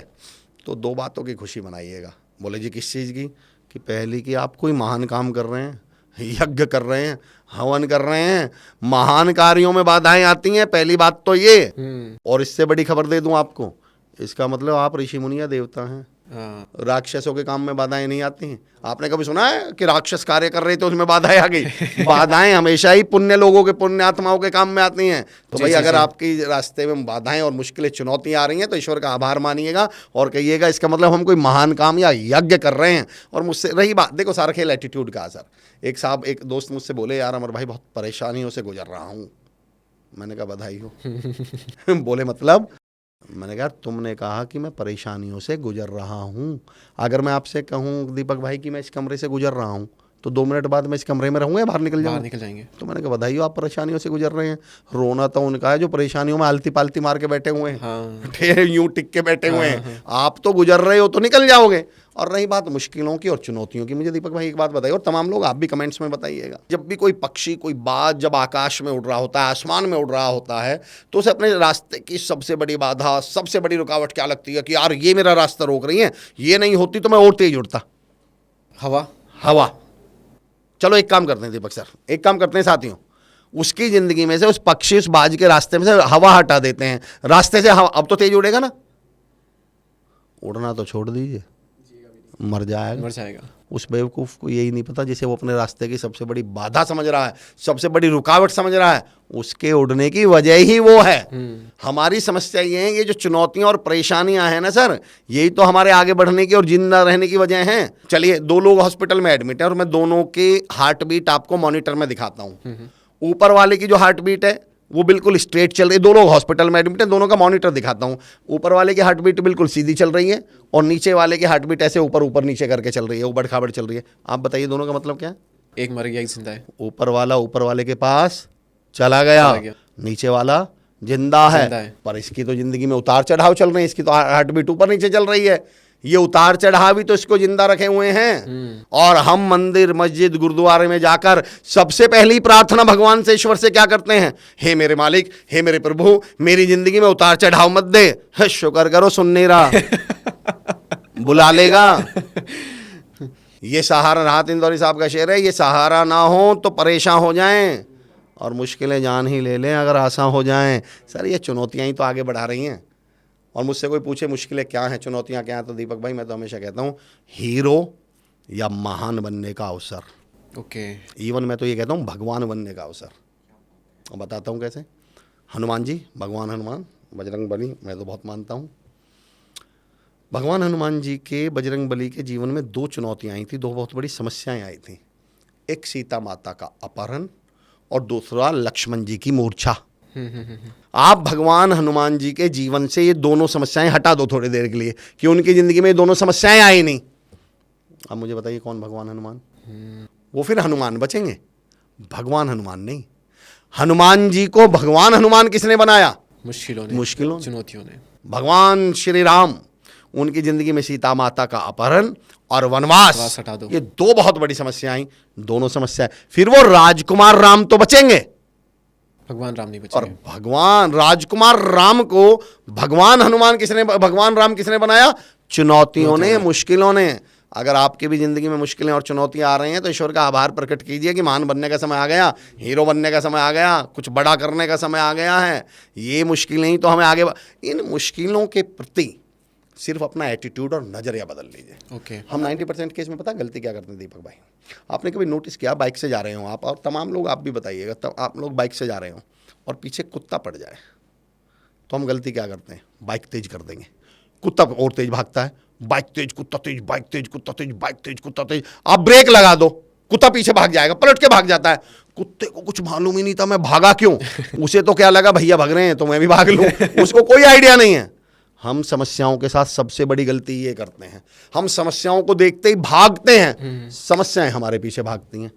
S1: तो 2 बातों की खुशी मनाइएगा। बोले जी किस चीज़ की? कि पहली कि आप कोई महान काम कर रहे हैं, यज्ञ कर रहे हैं, हवन कर रहे हैं, महान कार्यों में बाधाएं आती हैं, पहली बात तो ये। और इससे बड़ी खबर दे दूं आपको, इसका मतलब आप ऋषि मुनि या देवता हैं।
S2: हाँ,
S1: राक्षसों के काम में बाधाएं नहीं आती हैं। आपने कभी सुना है कि राक्षस कार्य कर रहे थे उसमें बाधाएं आ गई? बाधाएं हमेशा ही पुण्य लोगों के, पुण्य आत्माओं के काम में आती हैं। तो भाई अगर आपकी रास्ते में बाधाएं और मुश्किलें, चुनौतियां आ रही हैं तो ईश्वर का आभार मानिएगा और कहिएगा इसका मतलब हम कोई महान काम या यज्ञ कर रहे हैं। और मुझसे रही बात, देखो सारा खेल एटीट्यूड का असर। एक दोस्त मुझसे बोले, यार अमर भाई बहुत परेशानियों से गुजर रहा हूँ। मैंने कहा बधाई हो। बोले मतलब? मैंने कहा तुमने कहा कि मैं परेशानियों से गुजर रहा हूँ। अगर मैं आपसे कहूँ दीपक भाई कि मैं इस कमरे से गुजर रहा हूँ तो 2 मिनट बाद मैं इस कमरे में रहूँगा या बाहर निकल
S2: जाएंगे।
S1: तो मैंने कहा बधाई हो, आप परेशानियों से गुजर रहे हैं। रोना तो उनका है जो परेशानियों में आलती पालती मार के बैठे हुए हैं,
S2: हाँ।
S1: यूं टिक के बैठे हुए हैं। आप तो गुजर रहे हो तो निकल जाओगे। और रही बात मुश्किलों की और चुनौतियों की, मुझे दीपक भाई एक बात बताइए, और तमाम लोग आप भी कमेंट्स में बताइएगा, जब भी कोई पक्षी, कोई बाज जब आकाश में उड़ रहा होता है, आसमान में उड़ रहा होता है, तो उसे अपने रास्ते की सबसे बड़ी बाधा, सबसे बड़ी रुकावट क्या लगती है कि यार ये मेरा रास्ता रोक रही है, ये नहीं होती तो मैं और तेज उड़ता। हवा। चलो एक काम करते हैं दीपक सर, एक काम करते हैं साथियों, उसकी जिंदगी में से, उस पक्षी, उस बाज के रास्ते में से हवा हटा देते हैं। रास्ते से हवा, अब तो तेज उड़ेगा ना? उड़ना तो छोड़ दीजिए, मर जाएगा। उस बेवकूफ़ को यही नहीं पता, जिसे वो अपने रास्ते की सबसे बड़ी बाधा समझ रहा है, सबसे बड़ी रुकावट समझ रहा है, उसके उड़ने की वजह ही वो है। हमारी समस्या ये है, ये जो चुनौतियां और परेशानियां हैं ना सर, यही तो हमारे आगे बढ़ने की और जिंदा रहने की वजह हैं। चलिए, 2 लोग हॉस्पिटल में एडमिट है और मैं दोनों के हार्ट बीट आपको मॉनिटर में दिखाता हूँ। ऊपर वाले की जो हार्ट बीट है वो बिल्कुल स्ट्रेट चल रही है, 2 लोग हॉस्पिटल में एडमिट है, दोनों का मॉनिटर दिखाता हूँ। ऊपर वाले की हार्ट बीट बिल्कुल सीधी चल रही है और नीचे वाले की हार्ट बीट ऐसे ऊपर ऊपर नीचे करके चल रही है, ऊबड़ खाबड़ चल रही है। आप बताइए दोनों का मतलब क्या है?
S2: एक मर गया, एक जिंदा है।
S1: ऊपर वाले के पास चला गया, नीचे वाला जिंदा है। पर इसकी तो जिंदगी में उतार चढ़ाव चल रहे हैं, इसकी तो हार्ट बीट ऊपर नीचे चल रही है। ये उतार चढ़ाव ही तो इसको जिंदा रखे हुए हैं। और हम मंदिर, मस्जिद, गुरुद्वारे में जाकर सबसे पहली प्रार्थना भगवान से, ईश्वर से क्या करते हैं? हे मेरे मालिक, हे मेरे प्रभु, मेरी जिंदगी में उतार चढ़ाव मत दे। शुक्र करो सुन नहीं रहा, बुला लेगा। ये सहारा, राहत इंदौरी साहब का शेर है, ये सहारा ना हो तो परेशान हो जाएं और मुश्किलें जान ही ले लें अगर आसान हो जाएं। सर ये चुनौतियां ही तो आगे बढ़ा रही हैं। और मुझसे कोई पूछे मुश्किलें क्या हैं, चुनौतियां क्या हैं, तो दीपक भाई मैं तो हमेशा कहता हूँ हीरो या महान बनने का अवसर।
S2: ओके।
S1: इवन मैं तो ये कहता हूँ भगवान बनने का अवसर। और बताता हूँ कैसे। हनुमान जी, भगवान हनुमान, बजरंग बली, मैं तो बहुत मानता हूँ। भगवान हनुमान जी के, बजरंग बली के जीवन में 2 चुनौतियाँ आई थी, 2 बहुत बड़ी समस्याएं आई थी। एक सीता माता का अपहरण और दूसरा लक्ष्मण जी की मूर्छा। आप भगवान हनुमान जी के जीवन से ये दोनों समस्याएं हटा दो थोड़ी देर के लिए, कि उनकी जिंदगी में ये दोनों समस्याएं आई नहीं। अब मुझे बताइए कौन भगवान हनुमान? वो फिर हनुमान बचेंगे, भगवान हनुमान नहीं। हनुमान जी को भगवान हनुमान किसने बनाया? मुश्किलों,
S2: चुनौतियों ने।
S1: भगवान श्री राम, उनकी जिंदगी में सीता माता का अपहरण और वनवास,
S2: हटा दो।
S1: ये 2 बहुत बड़ी समस्याएं आई। दोनों समस्या, फिर वो राजकुमार राम तो बचेंगे,
S2: भगवान राम नहीं बचेंगे।
S1: और भगवान राजकुमार राम को भगवान राम किसने बनाया? चुनौतियों ने, मुश्किलों ने। अगर आपकी भी जिंदगी में मुश्किलें और चुनौतियां आ रही हैं तो ईश्वर का आभार प्रकट कीजिए कि महान बनने का समय आ गया, हीरो बनने का समय आ गया, कुछ बड़ा करने का समय आ गया है। ये मुश्किलें ही तो हमें आगे, इन मुश्किलों के प्रति सिर्फ अपना एटीट्यूड और नजरिया बदल लीजिए।
S2: ओके।
S1: हम 90% केस में पता गलती क्या करते हैं दीपक भाई? आपने कभी नोटिस किया, बाइक से जा रहे हो आप, और तमाम लोग आप भी बताइएगा, तब आप लोग बाइक से जा रहे हो और पीछे कुत्ता पड़ जाए तो हम गलती क्या करते हैं? बाइक तेज कर देंगे, कुत्ता और तेज भागता है, बाइक तेज, कुत्ता तेज, बाइक तेज, कुत्ता तेज, बाइक तेज, कुत्ता तेज। आप ब्रेक लगा दो, कुत्ता पीछे भाग जाएगा, पलट के भाग जाता है। कुत्ते को कुछ मालूम ही नहीं था मैं भागा क्यों। उसे तो क्या लगा, भैया भाग रहे हैं तो मैं भी भाग लूं, उसको कोई आइडिया नहीं है। हम समस्याओं के साथ सबसे बड़ी गलती ये करते हैं, हम समस्याओं को देखते ही भागते हैं, समस्याएं हमारे पीछे भागती हैं।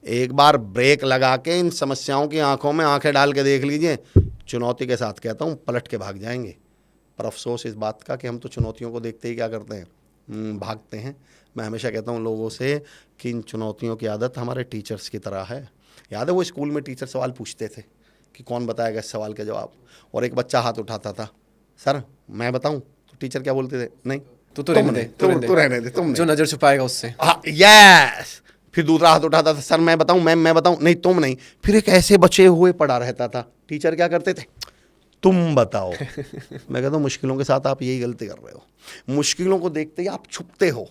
S1: एक बार ब्रेक लगा के इन समस्याओं की आंखों में आंखें डाल के देख लीजिए, चुनौती के साथ कहता हूँ पलट के भाग जाएंगे। पर अफसोस इस बात का कि हम तो चुनौतियों को देखते ही क्या करते हैं, भागते हैं। मैं हमेशा कहता हूँ लोगों से कि इन चुनौतियों की आदत हमारे टीचर्स की तरह है। याद है वो स्कूल में टीचर सवाल पूछते थे कि कौन बताएगा इस सवाल का जवाब, और एक बच्चा हाथ उठाता था, सर मैं बताऊं, तो टीचर क्या बोलते थे, नहीं
S2: तू रहने दे,
S1: तुम
S2: जो नजर छुपाएगा उससे।
S1: हाँ, यस। फिर दूसरा हाथ उठाता था, सर मैं बताऊं, मैं बताऊं, नहीं तुम नहीं। फिर एक ऐसे बचे हुए पड़ा रहता था। टीचर क्या करते थे, तुम बताओ। मैं कहता हूँ मुश्किलों के साथ आप यही गलती कर रहे हो, मुश्किलों को देखते ही आप छुपते हो।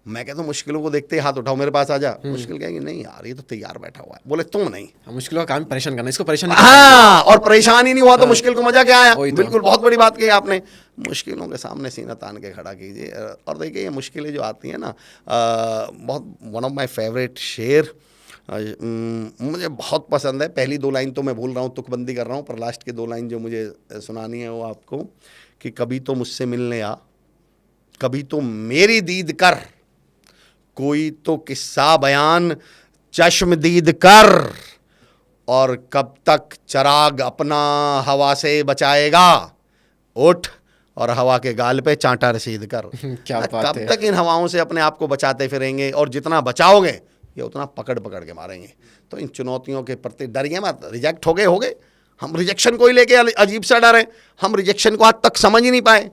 S1: मैं कहता हूँ मुश्किलों को देखते ही हाथ उठाओ, मेरे पास आ जा। मुश्किल कहेंगे नहीं यार ये तो तैयार बैठा हुआ है, बोले तुम नहीं।
S2: मुश्किलों का काम परेशान करना, इसको परेशान
S1: हाँ, और परेशान ही नहीं हुआ तो मुश्किल को मजा क्या आया।
S2: वही तो।
S1: बिल्कुल, बहुत बड़ी बात कही आपने। मुश्किलों के सामने सीना तान के खड़ा कीजिए। और देखिए ये मुश्किलें जो आती हैं ना, बहुत वन ऑफ माय फेवरेट शेर मुझे बहुत पसंद है। पहली 2 लाइन तो मैं भूल रहा हूँ, तुकबंदी कर रहा हूँ, पर लास्ट के 2 लाइन जो मुझे सुनानी है वो आपको, कि कभी तो मुझसे मिलने आ, कभी तो मेरी दीद कर, कोई तो किस्सा बयान चश्मदीद कर, और कब तक चराग अपना हवा से बचाएगा, उठ और हवा के गाल पे चांटा रसीद कर।
S2: क्या बात
S1: कब
S2: है।
S1: तक इन हवाओं से अपने आप को बचाते फिरेंगे, और जितना बचाओगे ये उतना पकड़ पकड़ के मारेंगे। तो इन चुनौतियों के प्रति डरिए मत। रिजेक्ट हो गए। हम रिजेक्शन को ही लेके अजीब सा डर है, हम रिजेक्शन को आज तक समझ ही नहीं पाए।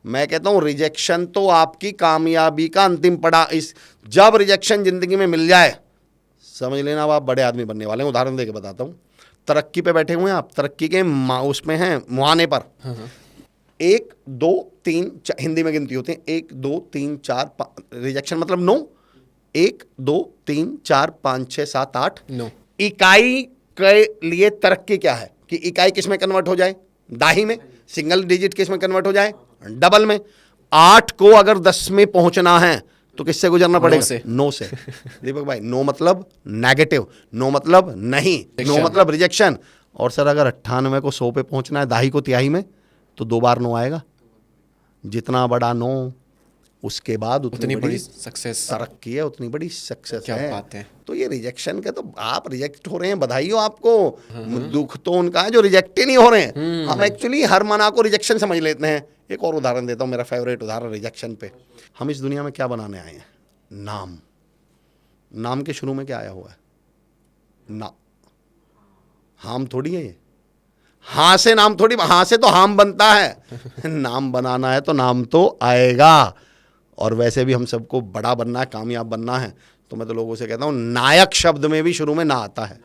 S1: मैं कहता हूँ रिजेक्शन तो आपकी कामयाबी का अंतिम पड़ा। जब रिजेक्शन जिंदगी में मिल जाए, समझ लेना अब आप बड़े आदमी बनने वाले हैं। उदाहरण देके बताता हूँ, तरक्की पे बैठे हुए हैं आप, तरक्की के उसमें हैं मुहाने पर। 1 2 3 हिंदी में गिनती होती है, 1 2 3 4 रिजेक्शन मतलब नो। 1 2 3 4 5 6 7 8
S2: नो।
S1: इकाई के लिए तरक्की क्या है कि इकाई किस में कन्वर्ट हो जाए, दाही में। सिंगल डिजिट किस में कन्वर्ट हो जाए, डबल में। 8 को अगर 10 में पहुंचना है तो किससे गुजरना पड़ेगा, नो से। दीपक भाई, नो मतलब नेगेटिव, नो मतलब नहीं, नो मतलब रिजेक्शन। और सर अगर 98 को 100 पे पहुंचना है, दाही को तिहाई में, तो 2 बार नो आएगा। जितना बड़ा नो, उसके बाद उतनी बड़ी
S2: सक्सेस,
S1: तरक्की है, उतनी बड़ी सक्सेस
S2: क्या
S1: है।
S2: बात है।
S1: तो ये रिजेक्शन के, तो आप रिजेक्ट हो रहे हैं, बधाई हो आपको। दुख तो उनका है जो रिजेक्ट ही नहीं हो रहे हैं। हम एक्चुअली हर मना को रिजेक्शन समझ लेते हैं। एक और उदाहरण देता हूँ, मेरा फेवरेट उदाहरण रिजेक्शन पे। हम इस दुनिया में क्या बनाने आए हैं, नाम। नाम के शुरू में क्या आया हुआ है, ना। हाम थोड़ी है ये, हाँ से नाम थोड़ी, हाँ से तो हाम बनता है। नाम बनाना है तो नाम तो आएगा। और वैसे भी हम सबको बड़ा बनना है, कामयाब बनना है, तो मैं तो लोगों से कहता हूँ नायक शब्द में भी शुरू में ना आता है।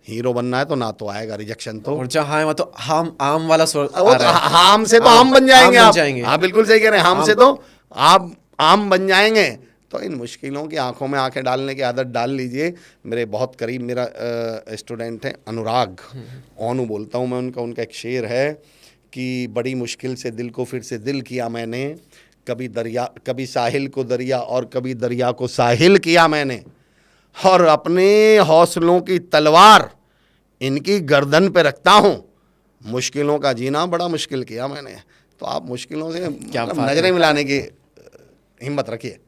S1: हीरो बनना है तो ना तो आएगा, रिजेक्शन तो।
S2: और जहाँ है तो हम आम वाला स्वर
S1: वो
S2: आ रहा है।
S1: हाम से तो आम बन जाएंगे
S2: आम
S1: आप।
S2: बन जाएंगे।
S1: आप बिल्कुल सही कह रहे हैं, हाम से तो आप आम बन जाएंगे। तो इन मुश्किलों की आंखों में आंखें डालने की आदत डाल लीजिए। मेरे बहुत करीब मेरा स्टूडेंट है अनुराग, ओनू बोलता हूँ मैं उनका। उनका एक शेर है कि बड़ी मुश्किल से दिल को फिर से दिल किया मैंने, कभी साहिल को दरिया और कभी दरिया को साहिल किया मैंने, और अपने हौसलों की तलवार इनकी गर्दन पे रखता हूँ, मुश्किलों का जीना बड़ा मुश्किल किया मैंने। तो आप मुश्किलों से नजरें मिलाने की हिम्मत रखिए।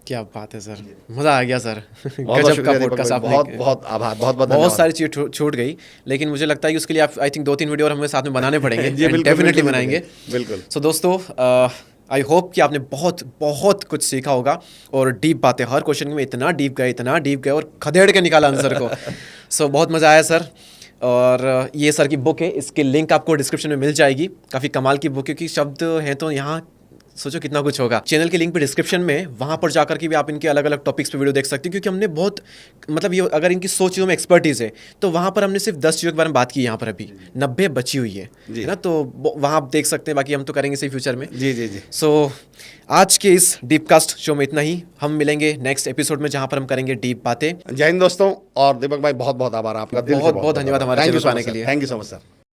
S2: क्या बात है सर, मज़ा आ गया सर।
S1: बहुत
S2: गजब का पॉडकास्ट आपने,
S1: बहुत बहुत आभार, बहुत बहुत
S2: बहुत सारी चीज़ छूट गई, लेकिन मुझे लगता है कि उसके लिए आप आई थिंक 2-3 वीडियो और हमें साथ में बनाने पड़ेंगे। डेफिनेटली बनाएंगे,
S1: बिल्कुल।
S2: सो दोस्तों, आई होप कि आपने बहुत बहुत कुछ सीखा होगा, और डीप बातें, हर क्वेश्चन में इतना डीप गए और खदेड़ के निकाला आंसर को। सो बहुत मज़ा आया सर। और ये सर की बुक है, इसकी लिंक आपको डिस्क्रिप्शन में मिल जाएगी। काफ़ी कमाल की बुक है, क्योंकि शब्द हैं तो यहाँ सोचो कितना कुछ होगा। चैनल की लिंक भी डिस्क्रिप्शन में, वहाँ पर जाकर के भी आप इनके अलग अलग टॉपिक्स पे वीडियो देख सकते हैं, क्योंकि हमने बहुत मतलब ये, अगर इनकी 100 चीज़ों में एक्सपर्टीज़ है तो वहाँ पर हमने सिर्फ 10 चीज़ों के बारे में बात की, यहाँ पर अभी 90 बची हुई है ना, तो वहाँ आप देख सकते हैं। बाकी हम तो करेंगे इसी फ्यूचर में।
S1: जी जी जी।
S2: सो आज के इस डीपकास्ट शो में इतना ही। हम मिलेंगे नेक्स्ट एपिसोड में, जहाँ पर हम करेंगे डीप बातें।
S1: जय हिंद दोस्तों, और दीपक भाई बहुत बहुत आभार आपका, दिल से
S2: बहुत बहुत धन्यवाद हमारे चैनल पर आने के लिए।
S1: Thank you so much sir.